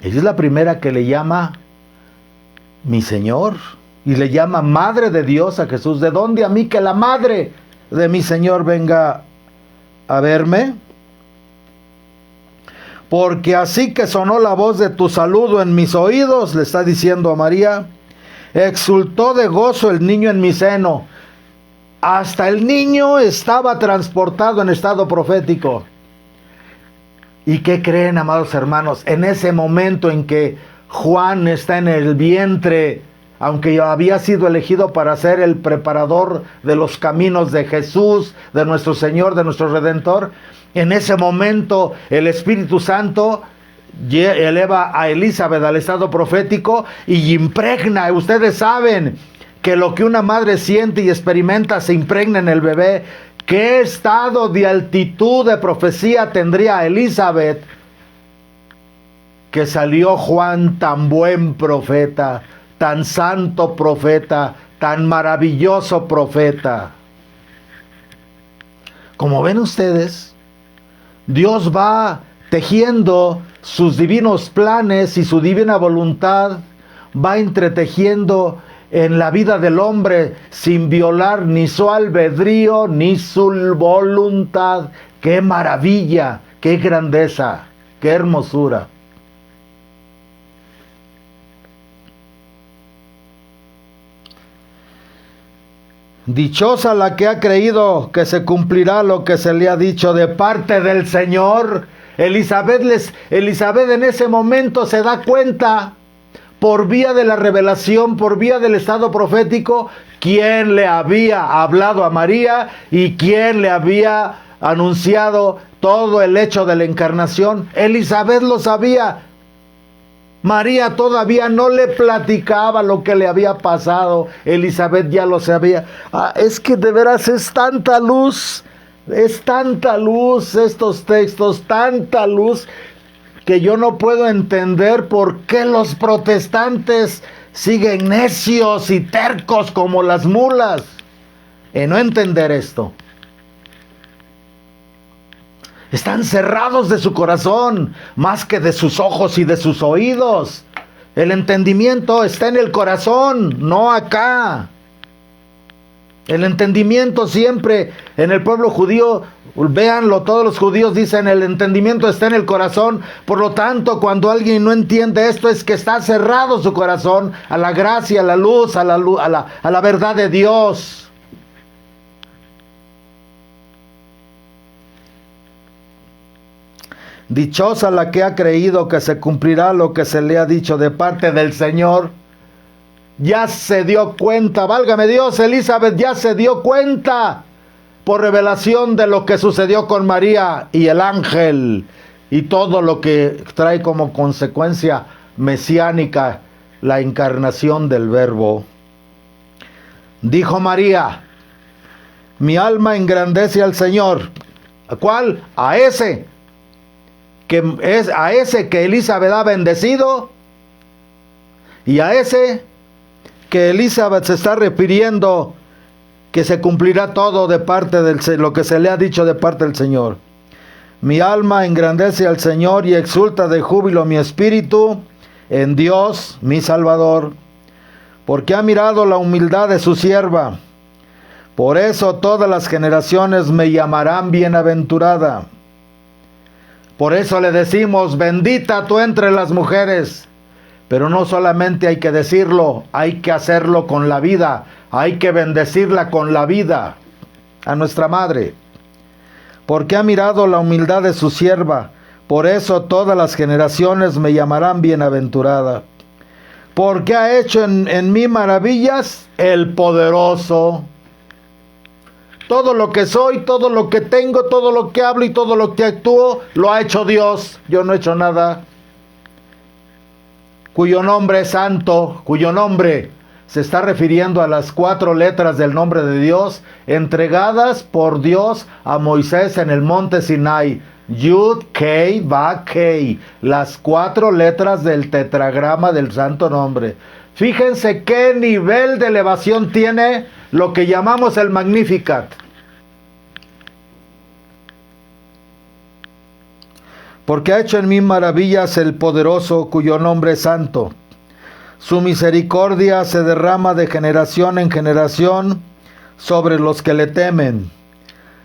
[SPEAKER 1] Ella es la primera que le llama mi Señor y le llama Madre de Dios a Jesús. ¿De dónde a mí que la madre de mi Señor venga a verme? porque así que sonó la voz de tu saludo en mis oídos, le está diciendo a María, exultó de gozo el niño en mi seno. Hasta el niño estaba transportado en estado profético. ¿Y qué creen, amados hermanos? En ese momento en que Juan está en el vientre, aunque había sido elegido para ser el preparador de los caminos de Jesús, de nuestro Señor, de nuestro Redentor, en ese momento el Espíritu Santo eleva a Elizabeth al estado profético y impregna. Ustedes saben que lo que una madre siente y experimenta se impregna en el bebé. ¿Qué estado de altitud de profecía tendría Elizabeth? Que salió Juan tan buen profeta, tan santo profeta, tan maravilloso profeta. Como ven ustedes, Dios va tejiendo sus divinos planes y su divina voluntad, va entretejiendo en la vida del hombre sin violar ni su albedrío ni su voluntad. ¡Qué maravilla! ¡Qué grandeza! ¡Qué hermosura! Dichosa la que ha creído que se cumplirá lo que se le ha dicho de parte del Señor. Elizabeth en ese momento se da cuenta, por vía de la revelación, por vía del estado profético, quién le había hablado a María y quién le había anunciado todo el hecho de la encarnación. Elizabeth lo sabía. María todavía no le platicaba lo que le había pasado. Elizabeth ya lo sabía. Es que de veras es tanta luz estos textos, tanta luz, que yo no puedo entender por qué los protestantes siguen necios y tercos como las mulas en no entender esto. Están cerrados de su corazón, más que de sus ojos y de sus oídos. El entendimiento está en el corazón, no acá. El entendimiento siempre en el pueblo judío, véanlo, todos los judíos dicen, el entendimiento está en el corazón. Por lo tanto, cuando alguien no entiende esto, es que está cerrado su corazón a la gracia, a la luz, a la verdad de Dios. Dichosa la que ha creído que se cumplirá lo que se le ha dicho de parte del Señor. Ya se dio cuenta, válgame Dios, Elizabeth ya se dio cuenta por revelación de lo que sucedió con María y el ángel y todo lo que trae como consecuencia mesiánica la encarnación del Verbo. Dijo María, mi alma engrandece al Señor. ¿A cuál? A ese que Elizabeth ha bendecido, y a ese que Elizabeth se está refiriendo, que se cumplirá todo de parte lo que se le ha dicho de parte del Señor. Mi alma engrandece al Señor y exulta de júbilo mi espíritu en Dios mi Salvador, porque ha mirado la humildad de su sierva. Por eso todas las generaciones me llamarán bienaventurada. Por eso le decimos, bendita tú entre las mujeres. Pero no solamente hay que decirlo, hay que hacerlo con la vida. Hay que bendecirla con la vida a nuestra madre. Porque ha mirado la humildad de su sierva. Por eso todas las generaciones me llamarán bienaventurada. Porque ha hecho en mí maravillas el poderoso. Todo lo que soy, todo lo que tengo, todo lo que hablo y todo lo que actúo, lo ha hecho Dios. Yo no he hecho nada. Cuyo nombre es santo, cuyo nombre se está refiriendo a las 4 letras del nombre de Dios, entregadas por Dios a Moisés en el monte Sinai. Yud, Kei, Va, Kei. Las 4 letras del tetragrama del santo nombre. Fíjense qué nivel de elevación tiene lo que llamamos el Magnificat. Porque ha hecho en mí maravillas el poderoso, cuyo nombre es santo. Su misericordia se derrama de generación en generación sobre los que le temen.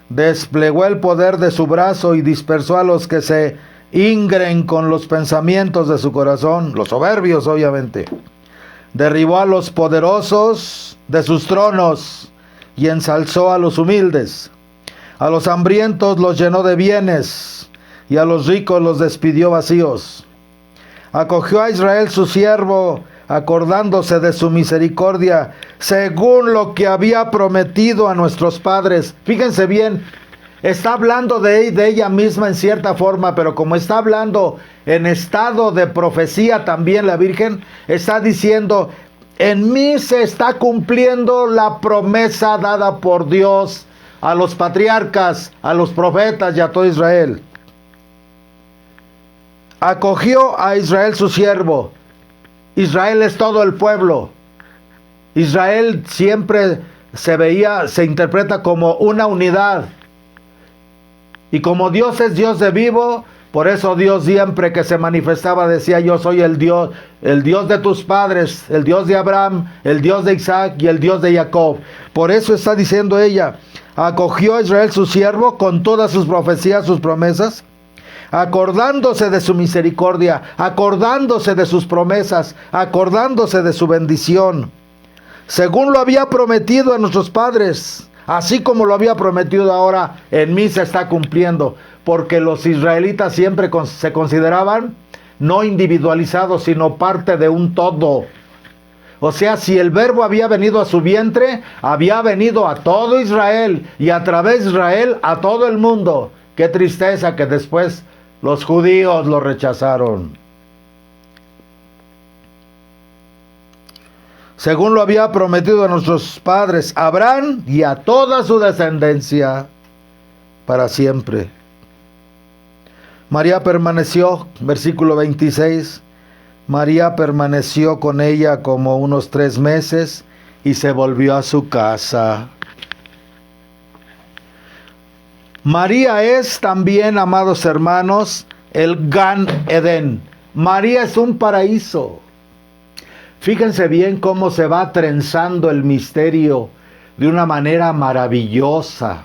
[SPEAKER 1] Desplegó el poder de su brazo y dispersó a los que se ingren con los pensamientos de su corazón, los soberbios obviamente. Derribó a los poderosos de sus tronos y ensalzó a los humildes. A los hambrientos los llenó de bienes y a los ricos los despidió vacíos. Acogió a Israel su siervo, acordándose de su misericordia, según lo que había prometido a nuestros padres. Fíjense bien, está hablando de ella misma en cierta forma, pero como está hablando en estado de profecía también la Virgen, está diciendo, en mí se está cumpliendo la promesa dada por Dios a los patriarcas, a los profetas y a todo Israel. Acogió a Israel su siervo. Israel es todo el pueblo. Israel siempre se interpreta como una unidad. Y como Dios es Dios de vivo, por eso Dios siempre que se manifestaba decía, yo soy el Dios de tus padres, el Dios de Abraham, el Dios de Isaac y el Dios de Jacob. Por eso está diciendo ella, acogió a Israel su siervo con todas sus profecías, sus promesas, acordándose de su misericordia, acordándose de sus promesas, acordándose de su bendición, según lo había prometido a nuestros padres, así como lo había prometido ahora, en mí se está cumpliendo, porque los israelitas siempre se consideraban no individualizados, sino parte de un todo. O sea, si el verbo había venido a su vientre, había venido a todo Israel, y a través de Israel a todo el mundo. Qué tristeza que después los judíos lo rechazaron. Según lo había prometido a nuestros padres, Abraham y a toda su descendencia para siempre. María permaneció, versículo 26, María permaneció con ella como unos 3 meses y se volvió a su casa. María es también, amados hermanos, el Gan Edén. María es un paraíso. Fíjense bien cómo se va trenzando el misterio de una manera maravillosa.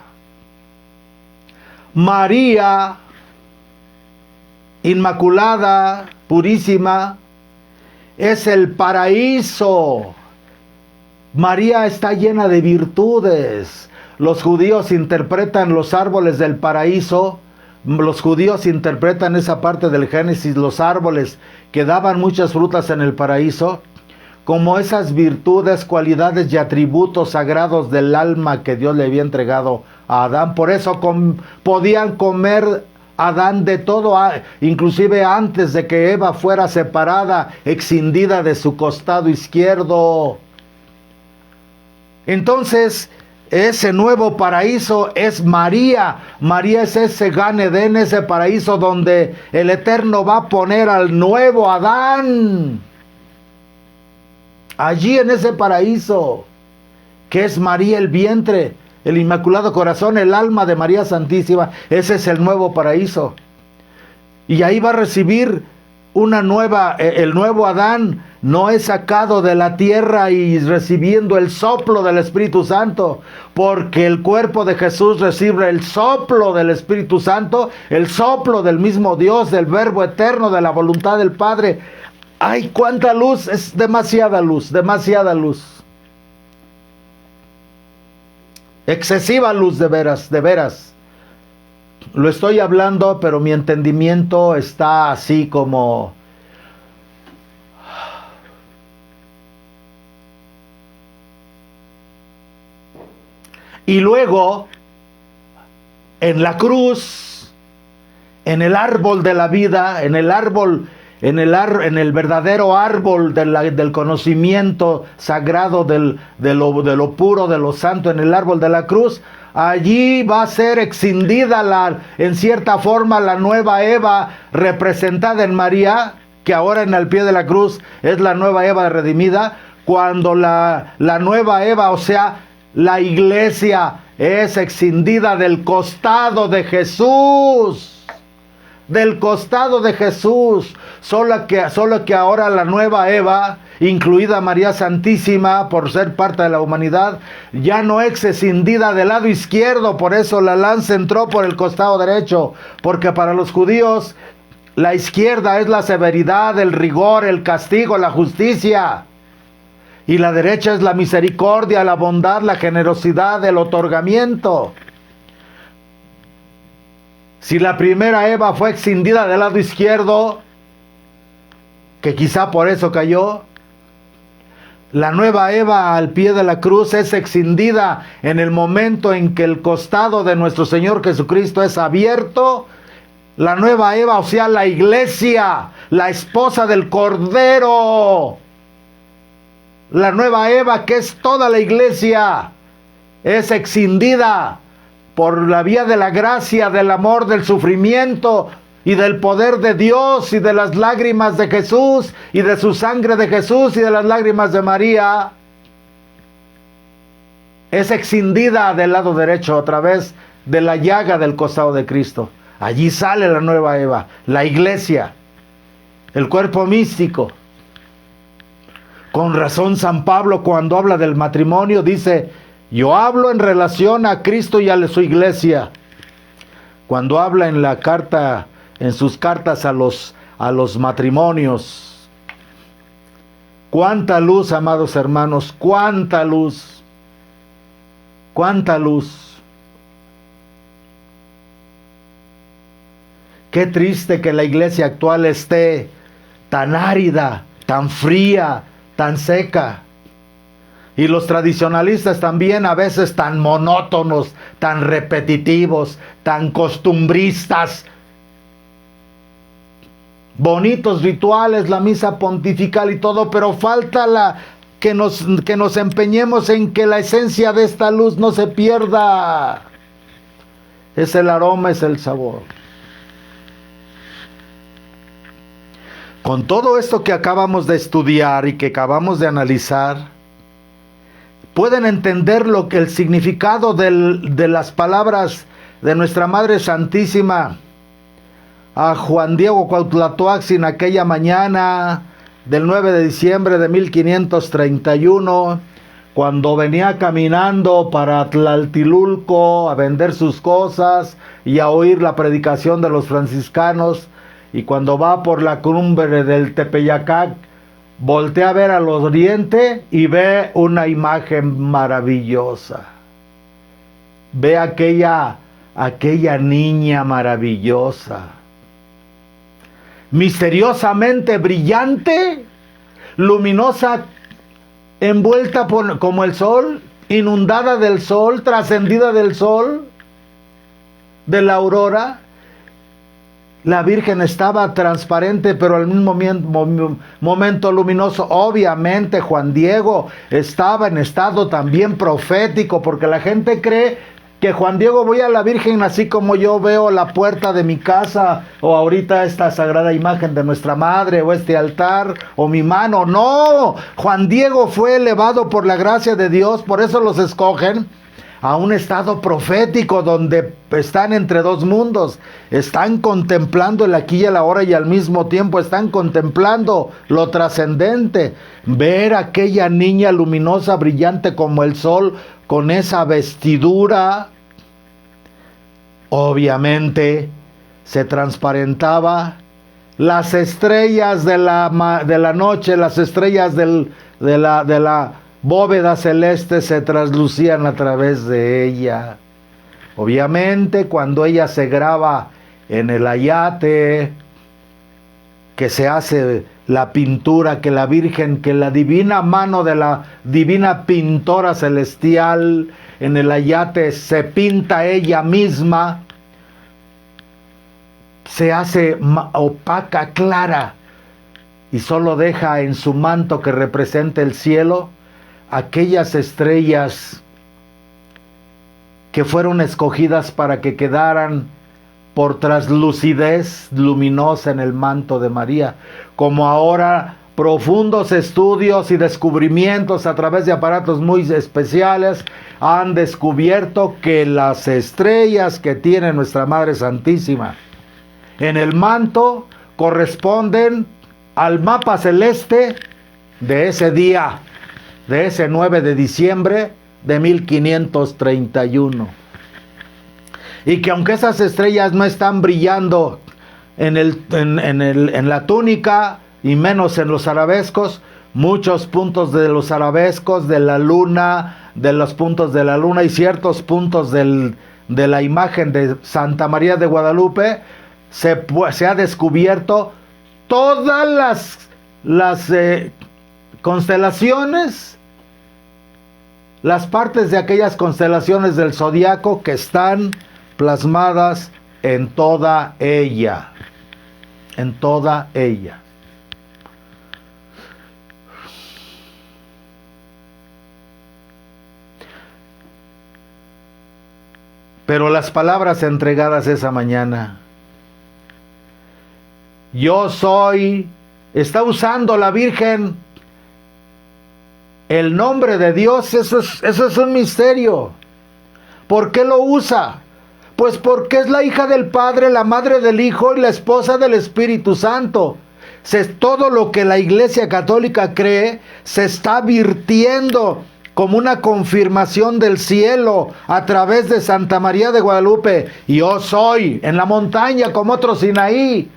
[SPEAKER 1] María, inmaculada, purísima, es el paraíso. María está llena de virtudes. Los judíos interpretan los árboles del paraíso, los judíos interpretan esa parte del Génesis, los árboles que daban muchas frutas en el paraíso, como esas virtudes, cualidades y atributos sagrados del alma que Dios le había entregado a Adán. Por eso podían comer Adán de todo, inclusive antes de que Eva fuera separada, escindida de su costado izquierdo. Entonces, ese nuevo paraíso es María. María es ese Gan Edén, ese paraíso donde el Eterno va a poner al nuevo Adán. Allí en ese paraíso, que es María el vientre, el Inmaculado Corazón, el alma de María Santísima, ese es el nuevo paraíso. Y ahí va a recibir el nuevo Adán, no es sacado de la tierra y recibiendo el soplo del Espíritu Santo, porque el cuerpo de Jesús recibe el soplo del Espíritu Santo, el soplo del mismo Dios, del Verbo eterno, de la voluntad del Padre. ¡Ay, cuánta luz! Es demasiada luz, demasiada luz. Excesiva luz, de veras, de veras. Lo estoy hablando, pero mi entendimiento está así como... Y luego, en la cruz, en el árbol de la vida, en el verdadero árbol del conocimiento sagrado, de lo puro, de lo santo, en el árbol de la cruz, allí va a ser escindida en cierta forma la nueva Eva representada en María, que ahora en el pie de la cruz es la nueva Eva redimida, cuando la nueva Eva, o sea, la iglesia, es escindida del costado de Jesús. Del costado de Jesús. Solo que ahora la nueva Eva, incluida María Santísima, por ser parte de la humanidad, ya no es escindida del lado izquierdo. Por eso la lanza entró por el costado derecho. Porque para los judíos La izquierda es la severidad, el rigor, el castigo, la justicia. Y la derecha es la misericordia, la bondad, la generosidad, el otorgamiento. Si la primera Eva fue escindida del lado izquierdo, que quizá por eso cayó, la nueva Eva al pie de la cruz es escindida en el momento en que el costado de nuestro Señor Jesucristo es abierto. La nueva Eva, o sea, la iglesia, la esposa del Cordero. La nueva Eva, que es toda la iglesia, es escindida por la vía de la gracia, del amor, del sufrimiento y del poder de Dios y de las lágrimas de Jesús y de su sangre de Jesús y de las lágrimas de María. Es escindida del lado derecho a través de la llaga del costado de Cristo. Allí sale la nueva Eva, la iglesia, el cuerpo místico. Con razón San Pablo, cuando habla del matrimonio, dice: yo hablo en relación a Cristo y a su iglesia. Cuando habla en la carta, en sus cartas a los matrimonios. Cuánta luz, amados hermanos, cuánta luz. Cuánta luz. Qué triste que la iglesia actual esté tan árida, tan fría, tan seca. Y los tradicionalistas también a veces tan monótonos, tan repetitivos, tan costumbristas. Bonitos rituales, la misa pontifical y todo, pero falta que nos empeñemos en que la esencia de esta luz no se pierda. Es el aroma, es el sabor. Con todo esto que acabamos de estudiar y que acabamos de analizar, pueden entender el significado de las palabras de nuestra Madre Santísima a Juan Diego Cuauhtlatoaxin aquella mañana del 9 de diciembre de 1531, cuando venía caminando para Tlaltilulco a vender sus cosas y a oír la predicación de los franciscanos. Y cuando va por la cumbre del Tepeyacac, voltea a ver al oriente y ve una imagen maravillosa. Ve aquella niña maravillosa, misteriosamente brillante, luminosa, envuelta como el sol, inundada del sol, trascendida del sol, de la aurora. La Virgen estaba transparente, pero al mismo momento luminoso. Obviamente Juan Diego estaba en estado también profético, porque la gente cree que Juan Diego ve a la Virgen así como yo veo la puerta de mi casa, o ahorita esta sagrada imagen de nuestra Madre, o este altar, o mi mano. No, Juan Diego fue elevado por la gracia de Dios, por eso los escogen a un estado profético donde están entre dos mundos, están contemplando el aquí y el ahora y al mismo tiempo están contemplando lo trascendente. Ver a aquella niña luminosa, brillante como el sol, con esa vestidura, obviamente se transparentaba. Las estrellas de la noche, las estrellas de la bóveda celeste se traslucían a través de ella. Obviamente, cuando ella se graba en el ayate, que se hace la pintura, que la Virgen, que la divina mano de la divina pintora celestial en el ayate se pinta ella misma, se hace opaca, clara, y solo deja en su manto que representa el cielo aquellas estrellas que fueron escogidas para que quedaran por traslucidez luminosa en el manto de María. Como ahora profundos estudios y descubrimientos a través de aparatos muy especiales han descubierto que las estrellas que tiene nuestra Madre Santísima en el manto corresponden al mapa celeste de ese día, de ese 9 de diciembre de 1531. Y que aunque esas estrellas no están brillando en la túnica y menos en los arabescos. Muchos puntos de los arabescos, de la luna, de los puntos de la luna y ciertos puntos de la imagen de Santa María de Guadalupe, se ha descubierto todas las constelaciones, las partes de aquellas constelaciones del zodiaco que están plasmadas en toda ella, en toda ella. Pero las palabras entregadas esa mañana, yo soy, está usando la Virgen el nombre de Dios. Eso es un misterio. ¿Por qué lo usa? Pues porque es la hija del Padre, la madre del Hijo y la esposa del Espíritu Santo. Todo lo que la Iglesia Católica cree se está virtiendo como una confirmación del cielo a través de Santa María de Guadalupe. Yo soy en la montaña como otro Sinaí,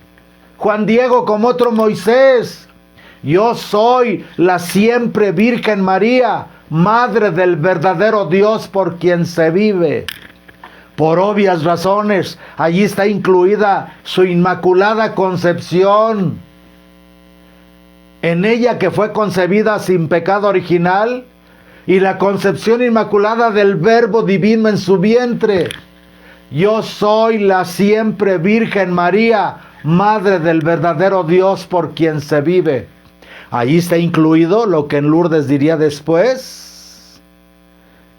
[SPEAKER 1] Juan Diego como otro Moisés. Yo soy la siempre Virgen María, Madre del verdadero Dios por quien se vive. Por obvias razones, allí está incluida su Inmaculada Concepción. En ella que fue concebida sin pecado original, y la concepción inmaculada del Verbo divino en su vientre. Yo soy la siempre Virgen María, Madre del verdadero Dios por quien se vive. Ahí está incluido lo que en Lourdes diría después: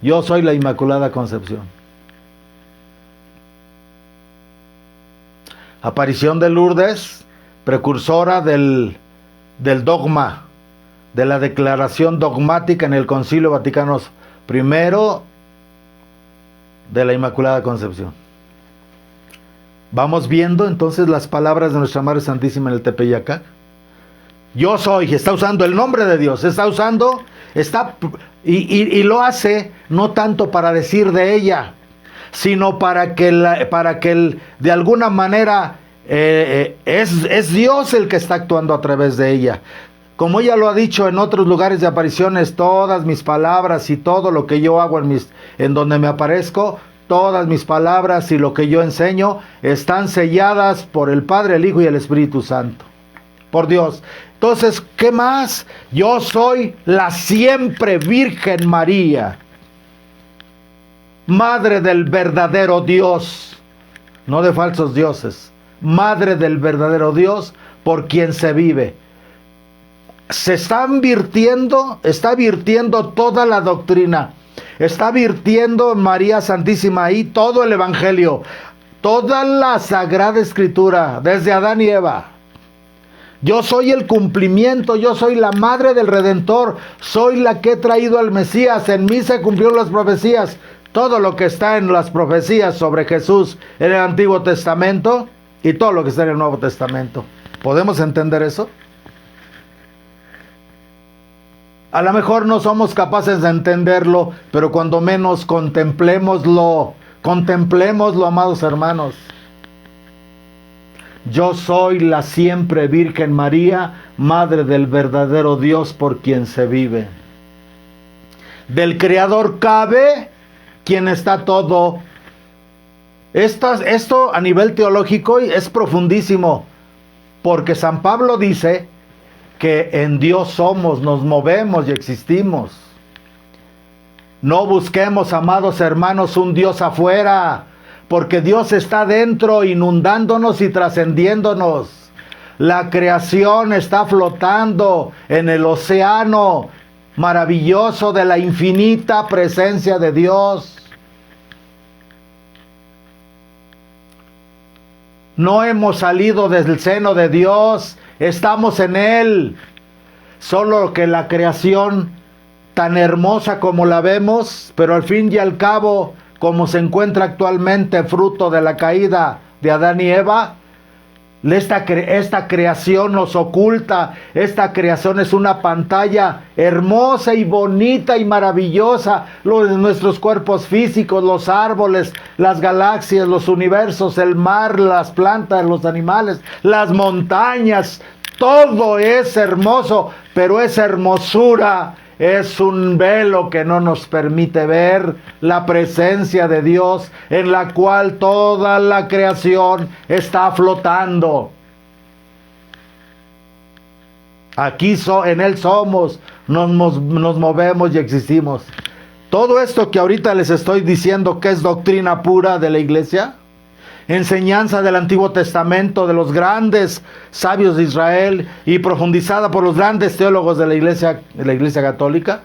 [SPEAKER 1] yo soy la Inmaculada Concepción. Aparición de Lourdes, precursora del dogma, de la declaración dogmática en el Concilio Vaticano I de la Inmaculada Concepción. Vamos viendo entonces las palabras de nuestra Madre Santísima en el Tepeyac. Yo soy, está usando el nombre de Dios, y lo hace no tanto para decir de ella, sino para que de alguna manera es Dios el que está actuando a través de ella. Como ella lo ha dicho en otros lugares de apariciones, todas mis palabras y todo lo que yo hago en donde me aparezco, todas mis palabras y lo que yo enseño están selladas por el Padre, el Hijo y el Espíritu Santo, por Dios. Entonces, ¿qué más? Yo soy la siempre Virgen María, Madre del verdadero Dios, no de falsos dioses, Madre del verdadero Dios por quien se vive. Está virtiendo toda la doctrina, está virtiendo María Santísima ahí todo el Evangelio, toda la Sagrada Escritura, desde Adán y Eva. Yo soy el cumplimiento, yo soy la Madre del Redentor, soy la que he traído al Mesías, en mí se cumplieron las profecías. Todo lo que está en las profecías sobre Jesús en el Antiguo Testamento y todo lo que está en el Nuevo Testamento. ¿Podemos entender eso? A lo mejor no somos capaces de entenderlo, pero cuando menos contemplémoslo, amados hermanos. Yo soy la siempre Virgen María, Madre del verdadero Dios por quien se vive. Del Creador cabe quien está todo. Esto a nivel teológico es profundísimo, porque San Pablo dice que en Dios somos, nos movemos y existimos. No busquemos, amados hermanos, un Dios afuera, porque Dios está dentro, inundándonos y trascendiéndonos. La creación está flotando en el océano maravilloso de la infinita presencia de Dios. No hemos salido del seno de Dios, estamos en Él. Solo que la creación, tan hermosa como la vemos, pero al fin y al cabo, como se encuentra actualmente fruto de la caída de Adán y Eva, Esta creación nos oculta. Esta creación es una pantalla hermosa y bonita y maravillosa. Nuestros cuerpos físicos, los árboles, las galaxias, los universos, el mar, las plantas, los animales, las montañas. Todo es hermoso, pero esa hermosura es un velo que no nos permite ver la presencia de Dios, en la cual toda la creación está flotando. Aquí en Él somos, nos movemos y existimos. Todo esto que ahorita les estoy diciendo, que es doctrina pura de la iglesia, enseñanza del Antiguo Testamento, de los grandes sabios de Israel y profundizada por los grandes teólogos de la Iglesia Católica,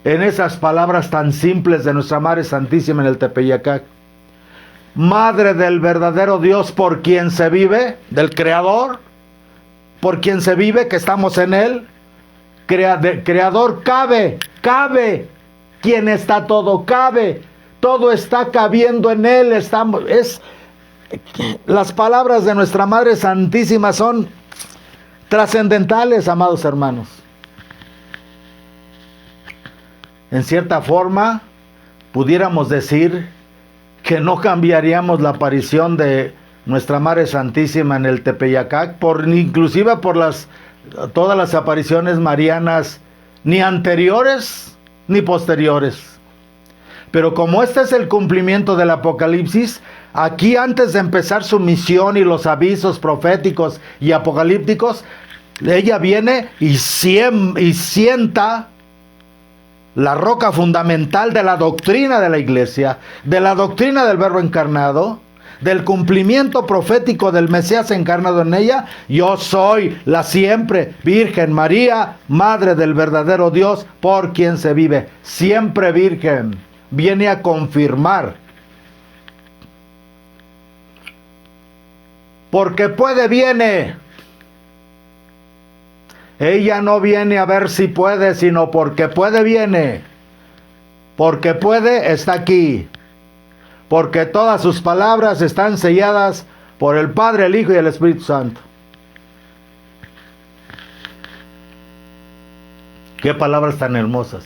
[SPEAKER 1] en esas palabras tan simples de nuestra Madre Santísima en el Tepeyacac: Madre del verdadero Dios, por quien se vive, del Creador, por quien se vive, que estamos en Él, Creador, cabe, quien está todo, cabe. Todo está cabiendo en Él. Las palabras de nuestra Madre Santísima son trascendentales, amados hermanos. En cierta forma, pudiéramos decir que no cambiaríamos la aparición de nuestra Madre Santísima en el Tepeyacac, inclusive por todas las apariciones marianas, ni anteriores ni posteriores. Pero como este es el cumplimiento del Apocalipsis, aquí antes de empezar su misión y los avisos proféticos y apocalípticos, ella viene y sienta la roca fundamental de la doctrina de la iglesia, de la doctrina del Verbo encarnado, del cumplimiento profético del Mesías encarnado en ella. Yo soy la siempre Virgen María, Madre del verdadero Dios, por quien se vive, siempre Virgen. Viene a confirmar. Porque puede, viene. Ella no viene a ver si puede, sino porque puede, viene. Porque puede, está aquí. Porque todas sus palabras están selladas por el Padre, el Hijo y el Espíritu Santo. Qué palabras tan hermosas.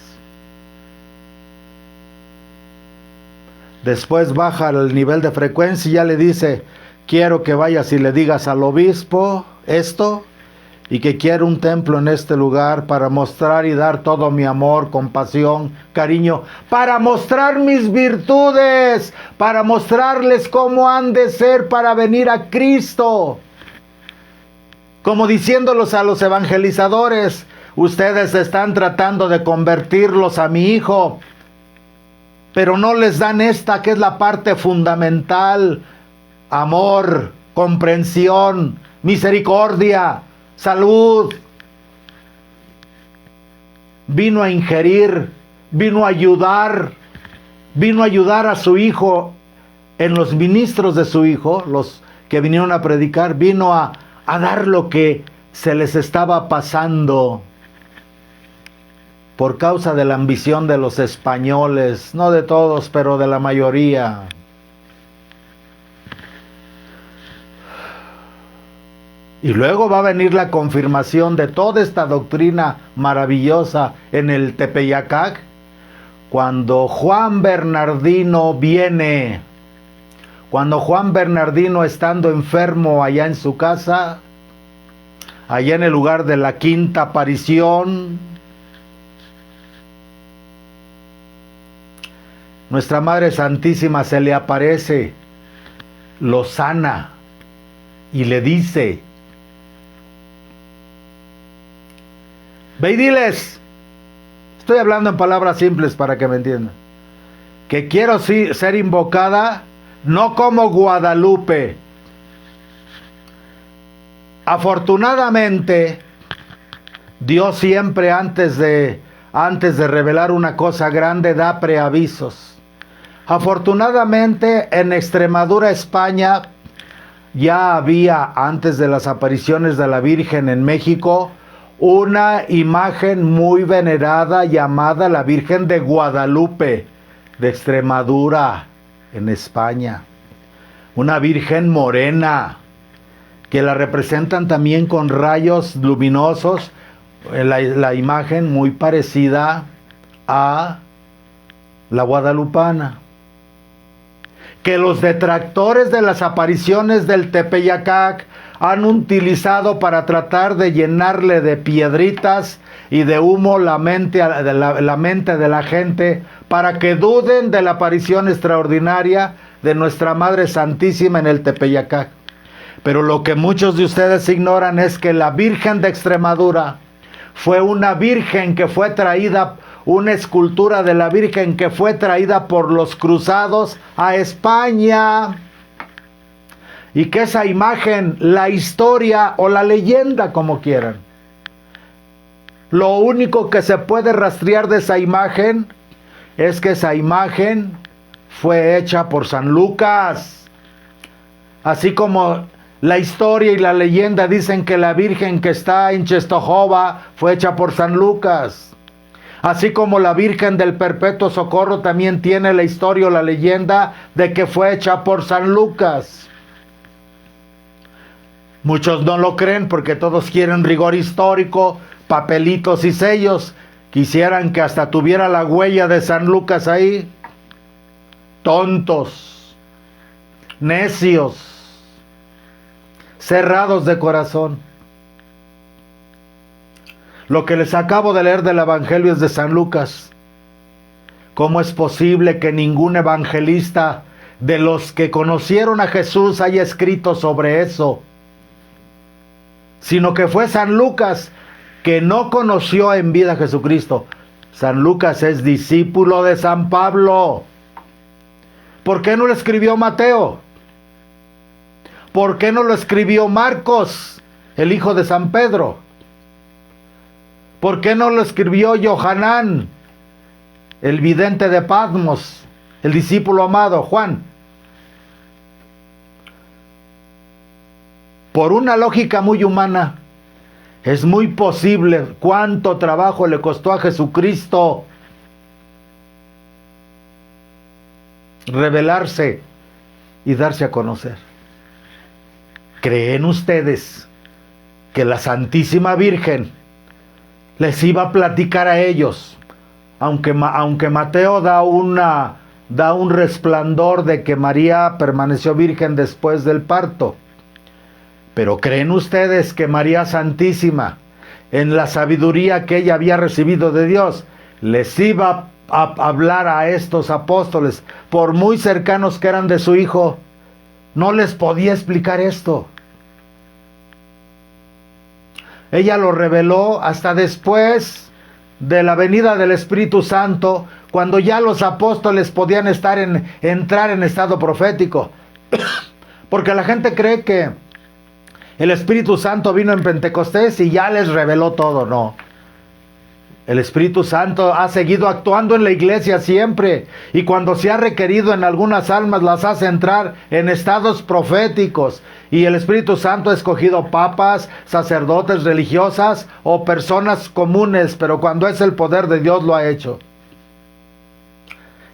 [SPEAKER 1] Después baja el nivel de frecuencia y ya le dice: quiero que vayas y le digas al obispo esto, y que quiero un templo en este lugar para mostrar y dar todo mi amor, compasión, cariño, para mostrar mis virtudes, para mostrarles cómo han de ser para venir a Cristo. Como diciéndolos a los evangelizadores: ustedes están tratando de convertirlos a mi hijo, pero no les dan esta que es la parte fundamental: amor, comprensión, misericordia, salud. Vino a ingerir, vino a ayudar a su hijo, en los ministros de su hijo, los que vinieron a predicar, vino a dar lo que se les estaba pasando por causa de la ambición de los españoles, no de todos, pero de la mayoría. Y luego va a venir la confirmación de toda esta doctrina maravillosa en el Tepeyacac, cuando Juan Bernardino viene. Cuando Juan Bernardino, estando enfermo allá en su casa, allá en el lugar de la quinta aparición, nuestra Madre Santísima se le aparece, lo sana y le dice: ve y diles, estoy hablando en palabras simples para que me entiendan, que quiero ser invocada no como Guadalupe. Afortunadamente, Dios siempre antes de revelar una cosa grande da preavisos. Afortunadamente, en Extremadura, España, ya había, antes de las apariciones de la Virgen en México, una imagen muy venerada llamada la Virgen de Guadalupe, de Extremadura, en España. Una virgen morena, que la representan también con rayos luminosos, la imagen muy parecida a la guadalupana. Que los detractores de las apariciones del Tepeyacac han utilizado para tratar de llenarle de piedritas y de humo la mente de la gente, para que duden de la aparición extraordinaria de nuestra Madre Santísima en el Tepeyacac. Pero lo que muchos de ustedes ignoran es que la Virgen de Extremadura fue una virgen que fue traída, una escultura de la Virgen que fue traída por los cruzados a España. Y que esa imagen, la historia o la leyenda, como quieran, lo único que se puede rastrear de esa imagen es que esa imagen fue hecha por San Lucas. Así como la historia y la leyenda dicen que la Virgen que está en Czestochowa fue hecha por San Lucas. Así como la Virgen del Perpetuo Socorro también tiene la historia o la leyenda de que fue hecha por San Lucas. Muchos no lo creen porque todos quieren rigor histórico, papelitos y sellos. Quisieran que hasta tuviera la huella de San Lucas ahí. Tontos, necios, cerrados de corazón. Lo que les acabo de leer del Evangelio es de San Lucas. ¿Cómo es posible que ningún evangelista de los que conocieron a Jesús haya escrito sobre eso? Sino que fue San Lucas, que no conoció en vida a Jesucristo. San Lucas es discípulo de San Pablo. ¿Por qué no lo escribió Mateo? ¿Por qué no lo escribió Marcos, el hijo de San Pedro? ¿Por qué no lo escribió Johanán, el vidente de Patmos, el discípulo amado Juan? Por una lógica muy humana, es muy posible cuánto trabajo le costó a Jesucristo revelarse y darse a conocer. ¿Creen ustedes que la Santísima Virgen les iba a platicar a ellos, aunque Mateo da un resplandor de que María permaneció virgen después del parto? Pero ¿creen ustedes que María Santísima, en la sabiduría que ella había recibido de Dios, les iba a hablar a estos apóstoles, por muy cercanos que eran de su hijo? No les podía explicar esto. Ella lo reveló hasta después de la venida del Espíritu Santo, cuando ya los apóstoles podían entrar en estado profético. Porque la gente cree que el Espíritu Santo vino en Pentecostés y ya les reveló todo. No. El Espíritu Santo ha seguido actuando en la iglesia siempre, y cuando se ha requerido en algunas almas las hace entrar en estados proféticos, y el Espíritu Santo ha escogido papas, sacerdotes, religiosas o personas comunes, pero cuando es el poder de Dios lo ha hecho.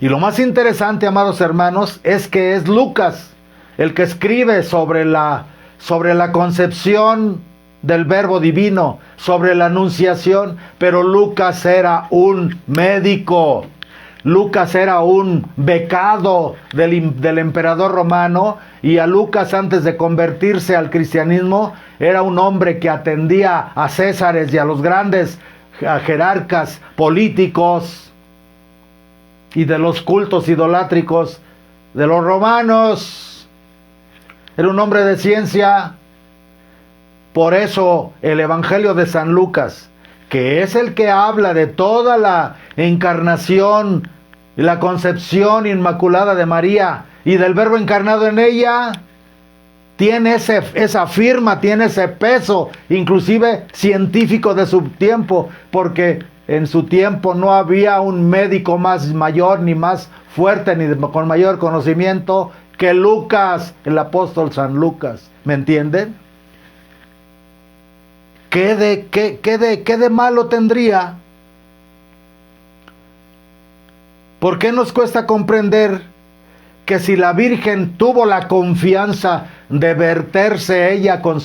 [SPEAKER 1] Y lo más interesante, amados hermanos, es que es Lucas el que escribe sobre la concepción del Verbo Divino, sobre la anunciación, pero Lucas era un médico. Lucas era un becado del emperador romano, y a Lucas, antes de convertirse al cristianismo, era un hombre que atendía a césares y a los grandes jerarcas políticos y de los cultos idolátricos de los romanos. Era un hombre de ciencia. Por eso el Evangelio de San Lucas, que es el que habla de toda la encarnación y la concepción inmaculada de María y del Verbo encarnado en ella, tiene esa firma, tiene ese peso, inclusive científico de su tiempo, porque en su tiempo no había un médico más mayor, ni más fuerte, ni con mayor conocimiento que Lucas, el apóstol San Lucas. ¿Me entienden? ¿Qué de malo tendría? ¿Por qué nos cuesta comprender que si la Virgen tuvo la confianza de verterse ella con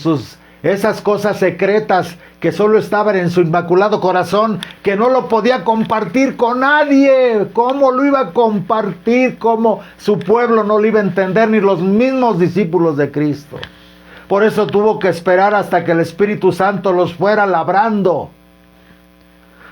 [SPEAKER 1] esas cosas secretas que solo estaban en su inmaculado corazón, que no lo podía compartir con nadie. ¿Cómo lo iba a compartir? ¿Cómo su pueblo no lo iba a entender, ni los mismos discípulos de Cristo? Por eso tuvo que esperar hasta que el Espíritu Santo los fuera labrando.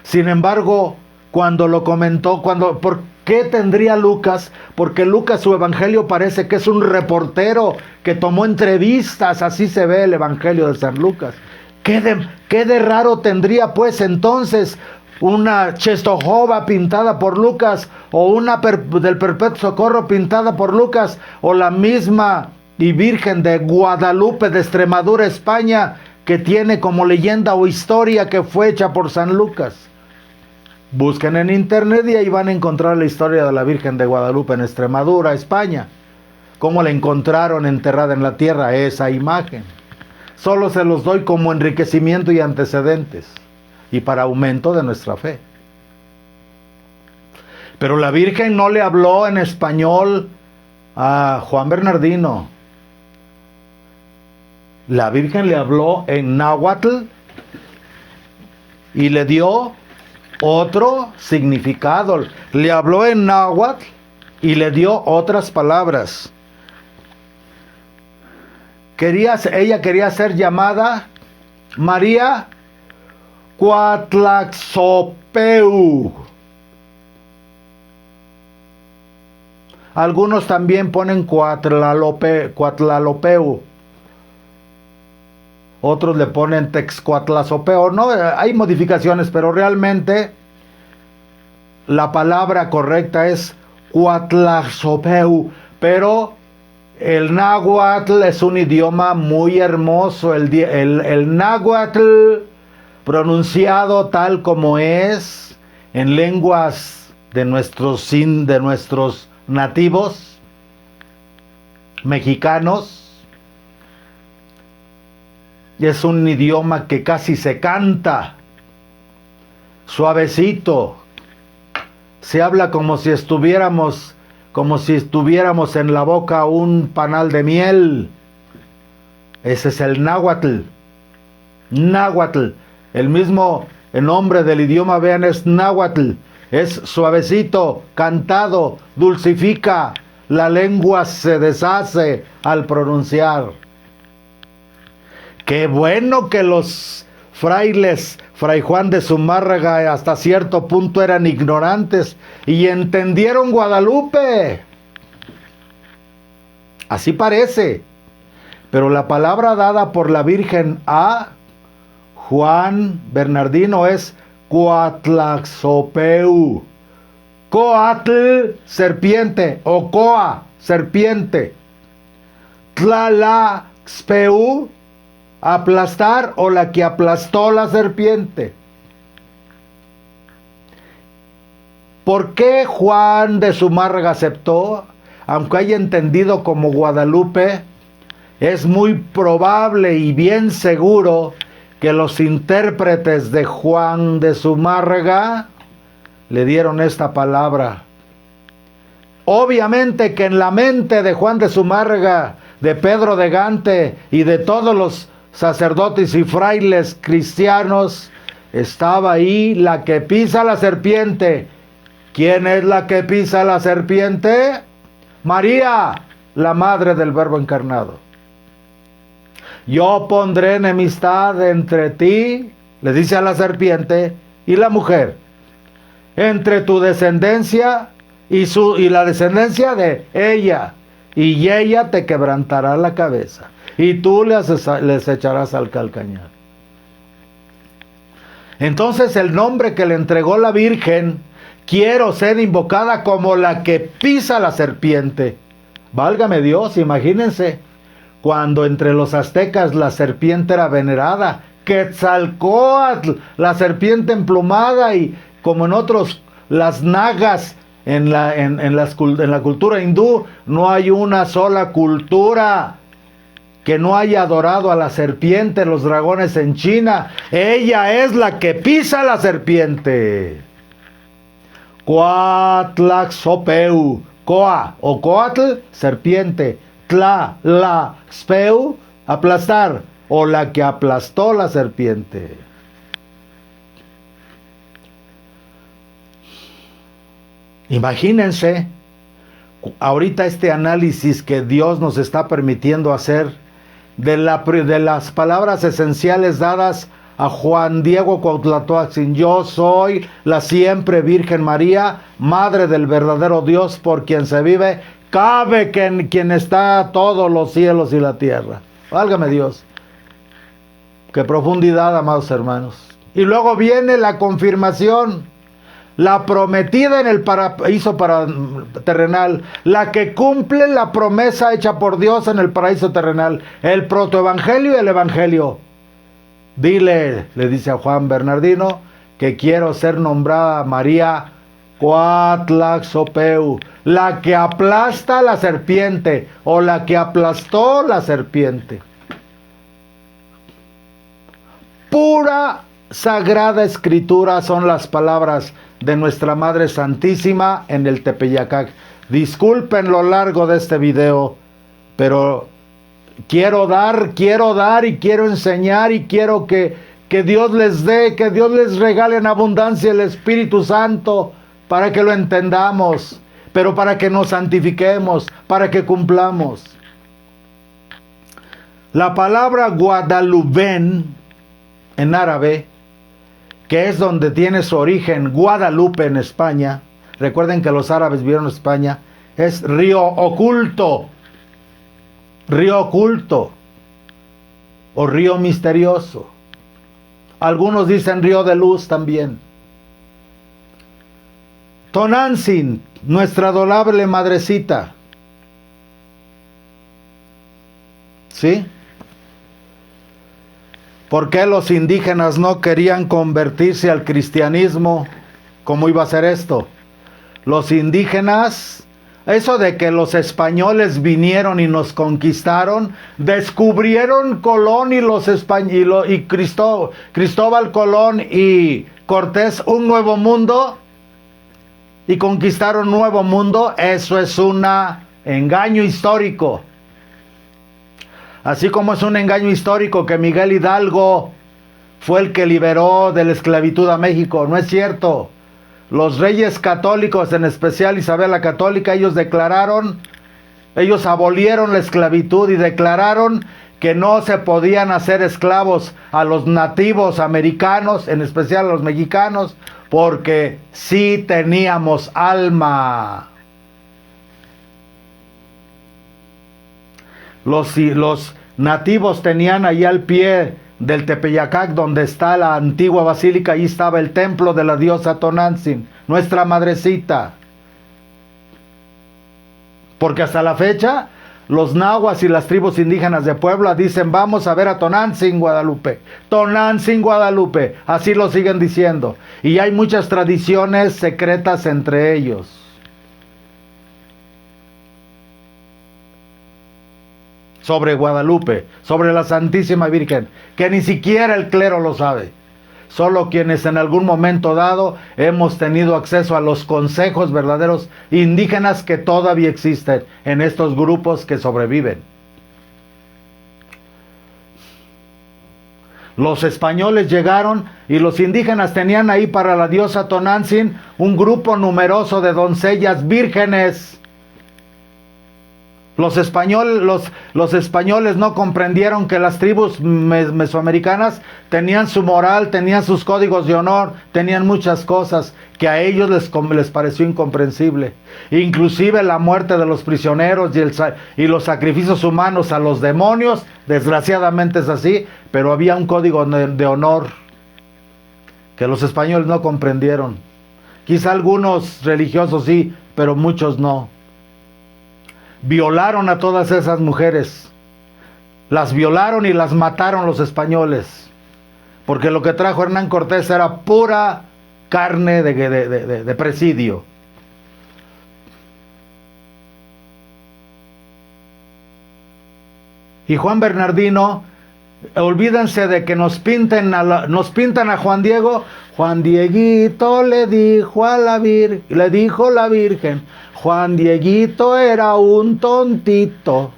[SPEAKER 1] Sin embargo, cuando lo comentó, ¿por qué tendría Lucas? Porque Lucas, su evangelio, parece que es un reportero que tomó entrevistas. Así se ve el evangelio de San Lucas. ¿Qué de raro tendría pues entonces una Czestochowa pintada por Lucas, o una del Perpetuo Socorro pintada por Lucas, o la misma y Virgen de Guadalupe de Extremadura, España, que tiene como leyenda o historia que fue hecha por San Lucas? Busquen en internet y ahí van a encontrar la historia de la Virgen de Guadalupe en Extremadura, España. Cómo la encontraron enterrada en la tierra, esa imagen. Solo se los doy como enriquecimiento y antecedentes, y para aumento de nuestra fe. Pero la Virgen no le habló en español a Juan Bernardino. La Virgen le habló en náhuatl y le dio otro significado. Le habló en náhuatl y le dio otras palabras. Ella quería ser llamada María Cuatlaxopeu. Algunos también ponen Cuatlalopeu. Otros le ponen Texcuatlazopeu. No, hay modificaciones, pero realmente la palabra correcta es Cuatlaxopeu. Pero el náhuatl es un idioma muy hermoso. El náhuatl, pronunciado tal como es en lenguas de nuestros nativos mexicanos, es un idioma que casi se canta suavecito. Se habla como si estuviéramos en la boca un panal de miel. Ese es el náhuatl. Náhuatl. El mismo nombre del idioma, vean, es náhuatl. Es suavecito, cantado, dulcifica. La lengua se deshace al pronunciar. Qué bueno que los frailes, Fray Juan de Zumárraga, hasta cierto punto eran ignorantes y entendieron Guadalupe. Así parece. Pero la palabra dada por la Virgen a Juan Bernardino es Cuatlaxopeu. Coatl, serpiente, o coa, serpiente. Tlalaxpeu, aplastar, o la que aplastó la serpiente. ¿Por qué Juan de Zumárraga aceptó? Aunque haya entendido como Guadalupe, es muy probable y bien seguro que los intérpretes de Juan de Zumárraga le dieron esta palabra. Obviamente que en la mente de Juan de Zumárraga, de Pedro de Gante y de todos los sacerdotes y frailes cristianos, estaba ahí la que pisa la serpiente. ¿Quién es la que pisa la serpiente? María, la madre del Verbo encarnado. Yo pondré enemistad entre ti, le dice a la serpiente, y la mujer, entre tu descendencia y la descendencia de ella, y ella te quebrantará la cabeza, y tú les echarás al calcañar. Entonces el nombre que le entregó la Virgen, quiero ser invocada como la que pisa la serpiente. Válgame Dios, imagínense, cuando entre los aztecas la serpiente era venerada, Quetzalcóatl, la serpiente emplumada, y como en otros, las nagas. En la cultura hindú no hay una sola cultura que no haya adorado a la serpiente, los dragones en China. Ella es la que pisa la serpiente. Cuatlaxopeu, Coa o coatl, serpiente. Tla, la, speu, aplastar, o la que aplastó la serpiente. Imagínense ahorita este análisis que Dios nos está permitiendo hacer de las palabras esenciales dadas a Juan Diego Cuauhtlatoatzin. Yo soy la siempre Virgen María, Madre del verdadero Dios, por quien se vive, cabe que en quien está todos los cielos y la tierra. Válgame Dios. Qué profundidad, amados hermanos. Y luego viene la confirmación. La prometida en el paraíso terrenal, la que cumple la promesa hecha por Dios en el paraíso terrenal, el protoevangelio y el evangelio. Dile, le dice a Juan Bernardino, que quiero ser nombrada María Coatlaxopeu, la que aplasta la serpiente, o la que aplastó la serpiente. Pura sagrada escritura son las palabras de nuestra Madre Santísima en el Tepeyacac. Disculpen lo largo de este video, pero quiero dar y quiero enseñar y quiero que Dios les dé, que Dios les regale en abundancia el Espíritu Santo para que lo entendamos, pero para que nos santifiquemos, para que cumplamos. La palabra Guadalupen en árabe, que es donde tiene su origen Guadalupe en España, recuerden que los árabes vieron España, es río oculto o río misterioso. Algunos dicen río de luz también. Tonantzin, nuestra adorable madrecita. ¿Sí? ¿Por qué los indígenas no querían convertirse al cristianismo? ¿Cómo iba a ser esto? Los indígenas, eso de que los españoles vinieron y nos conquistaron, descubrieron Colón y Cristóbal Colón y Cortés un nuevo mundo y conquistaron un nuevo mundo. Eso es un engaño histórico. Así como es un engaño histórico que Miguel Hidalgo fue el que liberó de la esclavitud a México. No es cierto. Los reyes católicos, en especial Isabel la Católica, ellos abolieron la esclavitud y declararon que no se podían hacer esclavos a los nativos americanos, en especial a los mexicanos, porque sí teníamos alma. Los nativos tenían ahí al pie del Tepeyacac, donde está la antigua basílica, ahí estaba el templo de la diosa Tonantzin, nuestra madrecita. Porque hasta la fecha, los nahuas y las tribus indígenas de Puebla dicen, vamos a ver a Tonantzin Guadalupe, Tonantzin Guadalupe, así lo siguen diciendo. Y hay muchas tradiciones secretas entre ellos. Sobre Guadalupe, sobre la Santísima Virgen, que ni siquiera el clero lo sabe. Solo quienes en algún momento dado hemos tenido acceso a los consejos verdaderos indígenas que todavía existen en estos grupos que sobreviven. Los españoles llegaron y los indígenas tenían ahí para la diosa Tonantzin un grupo numeroso de doncellas vírgenes. Los españoles no comprendieron que las tribus mesoamericanas tenían su moral, tenían sus códigos de honor, tenían muchas cosas que a ellos les pareció incomprensible. Inclusive la muerte de los prisioneros y los sacrificios humanos a los demonios, desgraciadamente es así, pero había un código de honor que los españoles no comprendieron. Quizá algunos religiosos sí, pero muchos no. Violaron a todas esas mujeres, las violaron y las mataron los españoles, porque lo que trajo Hernán Cortés era pura carne de presidio. Y Juan Bernardino, olvídense de que nos pintan a Juan Diego. Juan Dieguito le dijo la Virgen, Juan Dieguito era un tontito.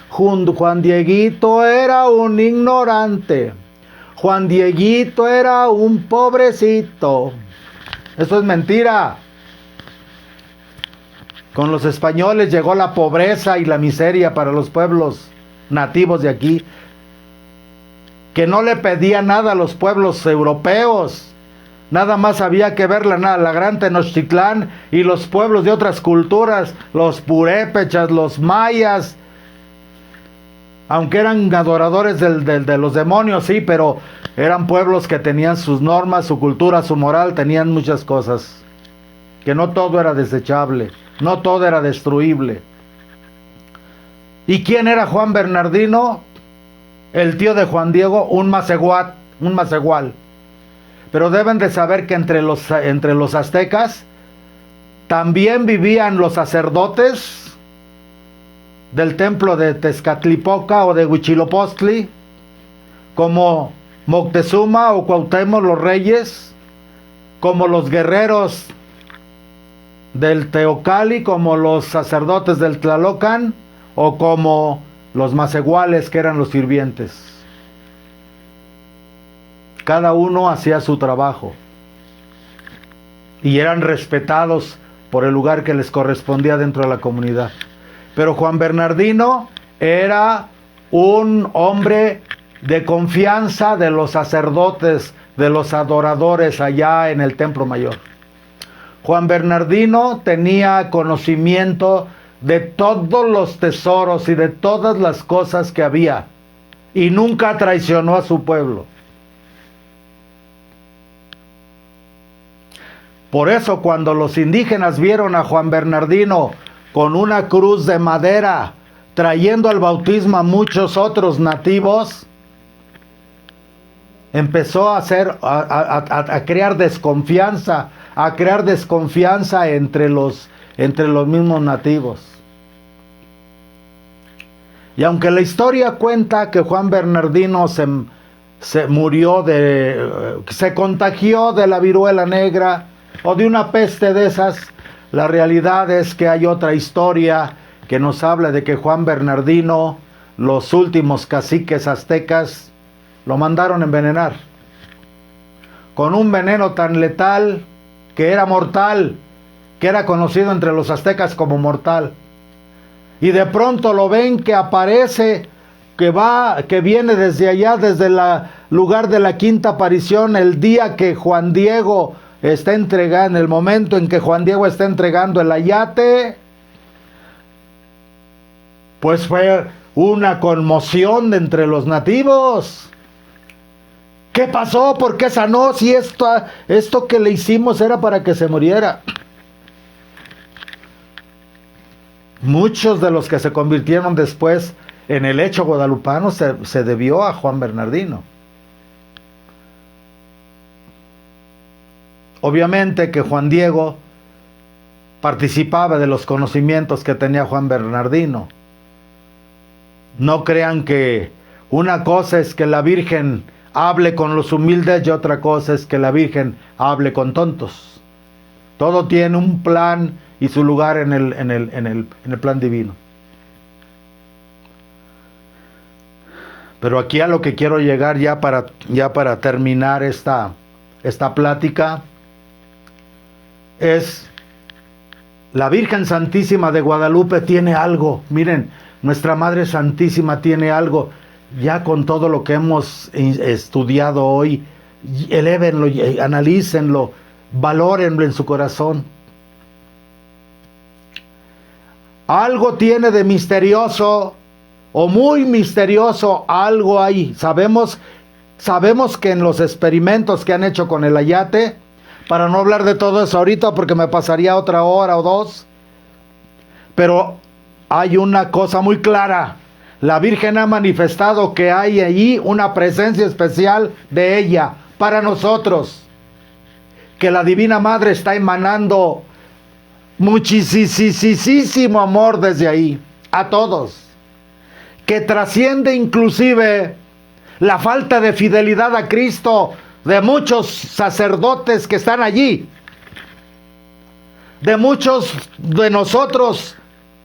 [SPEAKER 1] Juan Dieguito era un ignorante. Juan Dieguito era un pobrecito. Eso es mentira. Con los españoles llegó la pobreza y la miseria para los pueblos nativos de aquí, que no le pedía nada a los pueblos europeos. Nada más había que ver la gran Tenochtitlán y los pueblos de otras culturas, los purépechas, los mayas, aunque eran adoradores de los demonios, sí, pero eran pueblos que tenían sus normas, su cultura, su moral, tenían muchas cosas, que no todo era desechable, no todo era destruible. ¿Y quién era Juan Bernardino? El tío de Juan Diego, un macehual. Pero deben de saber que entre los aztecas también vivían los sacerdotes del templo de Tezcatlipoca o de Huitzilopochtli, como Moctezuma o Cuauhtémoc, los reyes, como los guerreros del Teocalli, como los sacerdotes del Tlalocan, o como los macehuales, que eran los sirvientes. Cada uno hacía su trabajo y eran respetados por el lugar que les correspondía dentro de la comunidad. Pero Juan Bernardino era un hombre de confianza de los sacerdotes, de los adoradores allá en el Templo Mayor. Juan Bernardino tenía conocimiento de todos los tesoros y de todas las cosas que había, y nunca traicionó a su pueblo. Por eso, cuando los indígenas vieron a Juan Bernardino con una cruz de madera trayendo al bautismo a muchos otros nativos, empezó a crear desconfianza, entre los mismos nativos. Y aunque la historia cuenta que Juan Bernardino se contagió de la viruela negra o de una peste de esas, la realidad es que hay otra historia que nos habla de que Juan Bernardino, los últimos caciques aztecas, lo mandaron envenenar con un veneno tan letal que era mortal, que era conocido entre los aztecas como mortal. Y de pronto lo ven que aparece, que viene desde allá, desde el lugar de la quinta aparición, el día que Juan Diego está entregando, en el momento en que Juan Diego está entregando el ayate. Pues fue una conmoción entre los nativos. ¿Qué pasó? ¿Por qué sanó? Si esto que le hicimos era para que se muriera. Muchos de los que se convirtieron después en el hecho guadalupano se debió a Juan Bernardino. Obviamente que Juan Diego participaba de los conocimientos que tenía Juan Bernardino. No crean que una cosa es que la Virgen hable con los humildes y otra cosa es que la Virgen hable con tontos. Todo tiene un plan y su lugar en el plan divino. Pero aquí a lo que quiero llegar ya para terminar esta plática es: la Virgen Santísima de Guadalupe tiene algo. Miren, nuestra Madre Santísima tiene algo. Ya con todo lo que hemos estudiado hoy, elévenlo, analícenlo, valórenlo en su corazón. Algo tiene de misterioso, o muy misterioso, algo ahí. Sabemos que en los experimentos que han hecho con el ayate, para no hablar de todo eso ahorita porque me pasaría otra hora o dos, pero hay una cosa muy clara: la Virgen ha manifestado que hay allí una presencia especial de ella para nosotros, que la Divina Madre está emanando muchísimo amor desde ahí a todos, que trasciende inclusive la falta de fidelidad a Cristo de muchos sacerdotes que están allí. de muchos de nosotros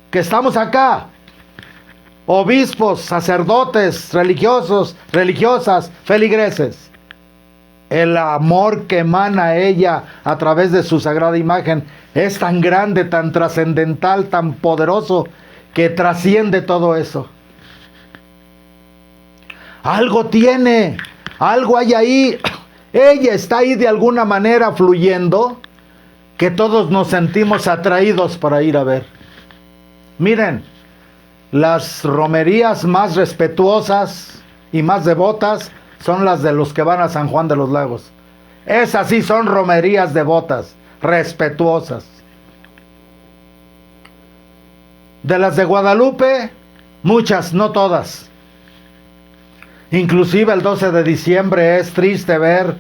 [SPEAKER 1] que estamos acá, obispos, sacerdotes, religiosos, religiosas, feligreses. El amor que emana ella a través de su sagrada imagen es tan grande, tan trascendental, tan poderoso, que trasciende todo eso. Algo tiene, algo hay ahí. Ella está ahí de alguna manera fluyendo, que todos nos sentimos atraídos para ir a ver. Miren, las romerías más respetuosas y más devotas son las de los que van a San Juan de los Lagos. Esas sí son romerías devotas, respetuosas. De las de Guadalupe, muchas, no todas. Inclusive el 12 de diciembre es triste ver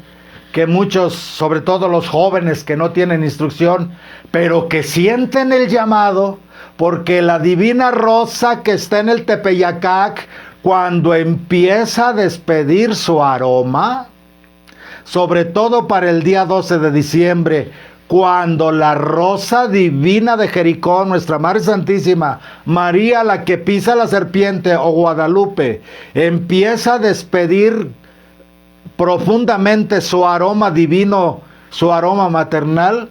[SPEAKER 1] que muchos, sobre todo los jóvenes que no tienen instrucción, pero que sienten el llamado, porque la divina rosa que está en el Tepeyacac, cuando empieza a despedir su aroma, sobre todo para el día 12 de diciembre, cuando la rosa divina de Jericó, nuestra Madre Santísima, María la que pisa la serpiente o Guadalupe, empieza a despedir profundamente su aroma divino, su aroma maternal,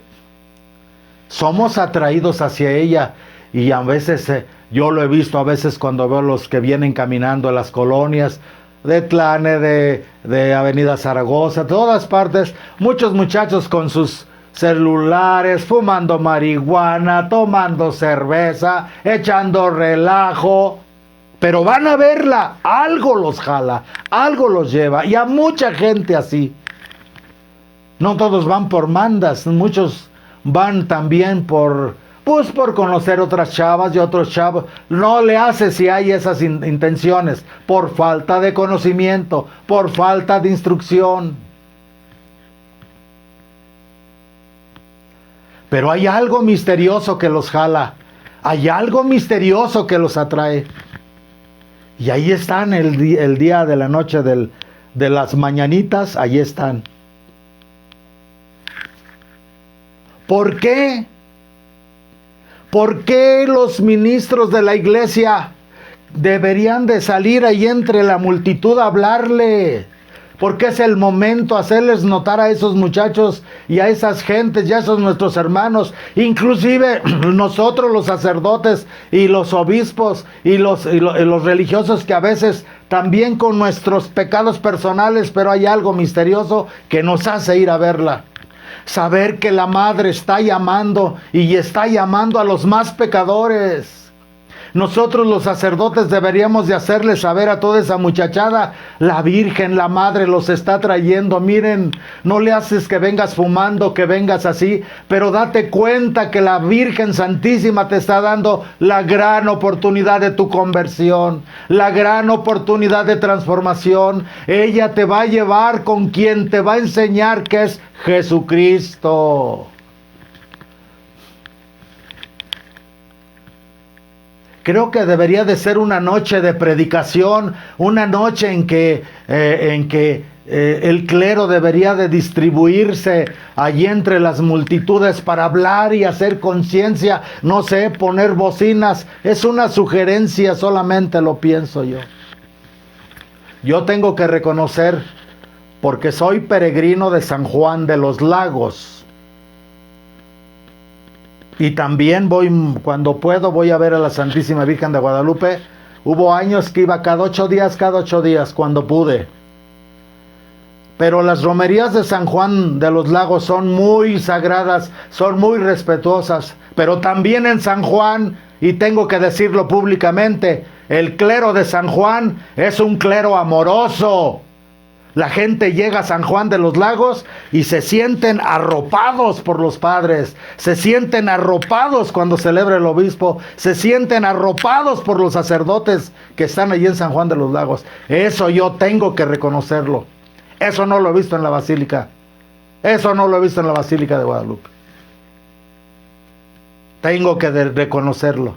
[SPEAKER 1] somos atraídos hacia ella. Y a veces, yo lo he visto a veces cuando veo los que vienen caminando a las colonias de Tlane, de Avenida Zaragoza, todas partes, muchos muchachos con sus celulares, fumando marihuana, tomando cerveza, echando relajo, pero van a verla, algo los jala, algo los lleva, y a mucha gente así. No todos van por mandas, muchos van también por conocer otras chavas y otros chavos. No le hace si hay esas intenciones, por falta de conocimiento, por falta de instrucción. Pero hay algo misterioso que los jala, hay algo misterioso que los atrae. Y ahí están el día de la noche de las mañanitas, ahí están. ¿Por qué? ¿Por qué los ministros de la iglesia deberían de salir ahí entre la multitud a hablarle? Porque es el momento hacerles notar a esos muchachos y a esas gentes y a esos nuestros hermanos, inclusive nosotros los sacerdotes y los obispos y los religiosos, que a veces también con nuestros pecados personales, pero hay algo misterioso que nos hace ir a verla. Saber que la Madre está llamando y está llamando a los más pecadores. Nosotros los sacerdotes deberíamos de hacerles saber a toda esa muchachada, la Virgen, la Madre los está trayendo. Miren, no le haces que vengas fumando, que vengas así, pero date cuenta que la Virgen Santísima te está dando la gran oportunidad de tu conversión, la gran oportunidad de transformación. Ella te va a llevar con quien te va a enseñar, que es Jesucristo. Creo que debería de ser una noche de predicación, una noche en que el clero debería de distribuirse allí entre las multitudes para hablar y hacer conciencia, no sé, poner bocinas. Es una sugerencia, solamente lo pienso yo. Yo tengo que reconocer, porque soy peregrino de San Juan de los Lagos, y también cuando puedo, voy a ver a la Santísima Virgen de Guadalupe. Hubo años que iba cada 8 días, cuando pude. Pero las romerías de San Juan de los Lagos son muy sagradas, son muy respetuosas. Pero también en San Juan, y tengo que decirlo públicamente, el clero de San Juan es un clero amoroso. La gente llega a San Juan de los Lagos y se sienten arropados por los padres, se sienten arropados cuando celebra el obispo, se sienten arropados por los sacerdotes que están allí en San Juan de los Lagos. Eso yo tengo que reconocerlo. Eso no lo he visto en la Basílica. Eso no lo he visto en la Basílica de Guadalupe. Tengo que reconocerlo.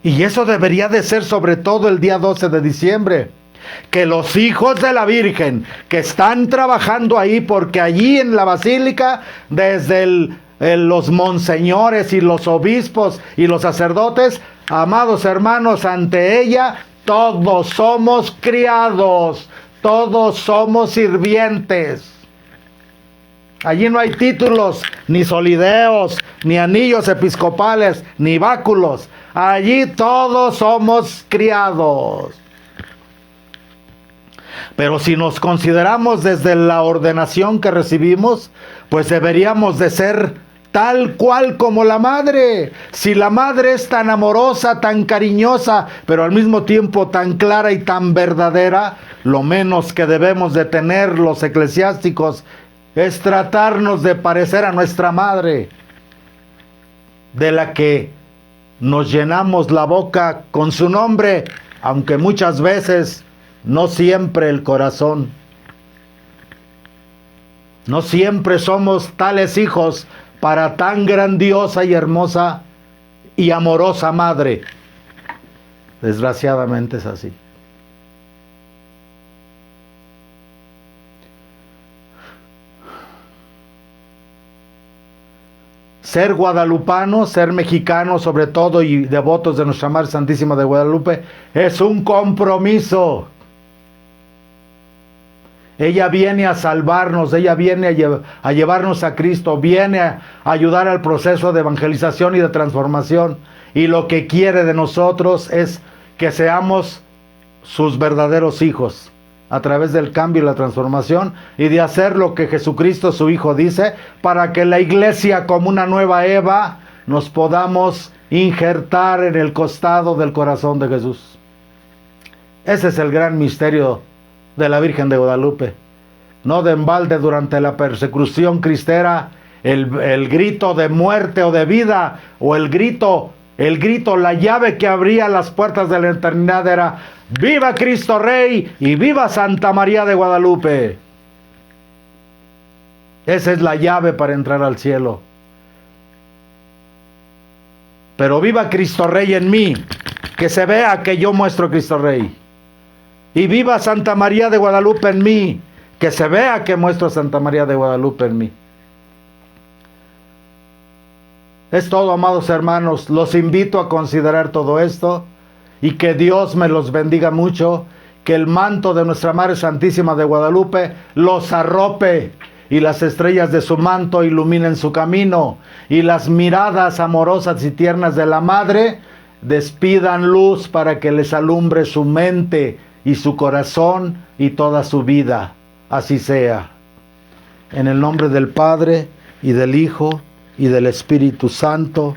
[SPEAKER 1] Y eso debería de ser sobre todo el día 12 de diciembre. que los hijos de la Virgen que están trabajando ahí, porque allí en la basílica, desde los monseñores y los obispos y los sacerdotes, amados hermanos, ante ella todos somos criados, todos somos sirvientes. Allí no hay títulos, ni solideos, ni anillos episcopales, ni báculos. Allí todos somos criados. Pero si nos consideramos desde la ordenación que recibimos, pues deberíamos de ser tal cual como la madre. Si la madre es tan amorosa, tan cariñosa, pero al mismo tiempo tan clara y tan verdadera, lo menos que debemos de tener los eclesiásticos es tratarnos de parecer a nuestra madre, de la que nos llenamos la boca con su nombre, aunque muchas veces no siempre el corazón. No siempre somos tales hijos para tan grandiosa y hermosa y amorosa madre. Desgraciadamente es así. Ser guadalupano, ser mexicano sobre todo y devotos de Nuestra Madre Santísima de Guadalupe es un compromiso. Ella viene a salvarnos, ella viene a llevarnos a Cristo, viene a ayudar al proceso de evangelización y de transformación. Y lo que quiere de nosotros es que seamos sus verdaderos hijos, a través del cambio y la transformación, y de hacer lo que Jesucristo su Hijo dice, para que la iglesia, como una nueva Eva, nos podamos injertar en el costado del corazón de Jesús. Ese es el gran misterio de la Virgen de Guadalupe. No de embalde, durante la persecución cristera, el grito de muerte o de vida, o el grito, la llave que abría las puertas de la eternidad era: ¡viva Cristo Rey y viva Santa María de Guadalupe! Esa es la llave para entrar al cielo. Pero viva Cristo Rey en mí, que se vea que yo muestro Cristo Rey. Y viva Santa María de Guadalupe en mí, que se vea que muestro a Santa María de Guadalupe en mí. Es todo, amados hermanos. Los invito a considerar todo esto y que Dios me los bendiga mucho, que el manto de Nuestra Madre Santísima de Guadalupe los arrope y las estrellas de su manto iluminen su camino, y las miradas amorosas y tiernas de la Madre despidan luz para que les alumbre su mente y su corazón y toda su vida. Así sea. En el nombre del Padre, y del Hijo, y del Espíritu Santo.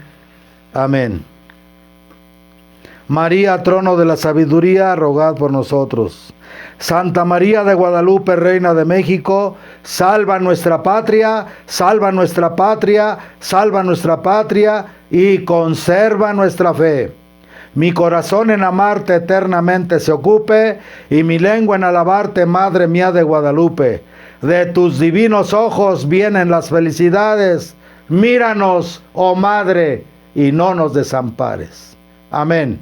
[SPEAKER 1] Amén. María, trono de la sabiduría, rogad por nosotros. Santa María de Guadalupe, Reina de México, salva nuestra patria, salva nuestra patria, salva nuestra patria y conserva nuestra fe. Mi corazón en amarte eternamente se ocupe, y mi lengua en alabarte, Madre mía de Guadalupe. De tus divinos ojos vienen las felicidades. Míranos, oh Madre, y no nos desampares. Amén.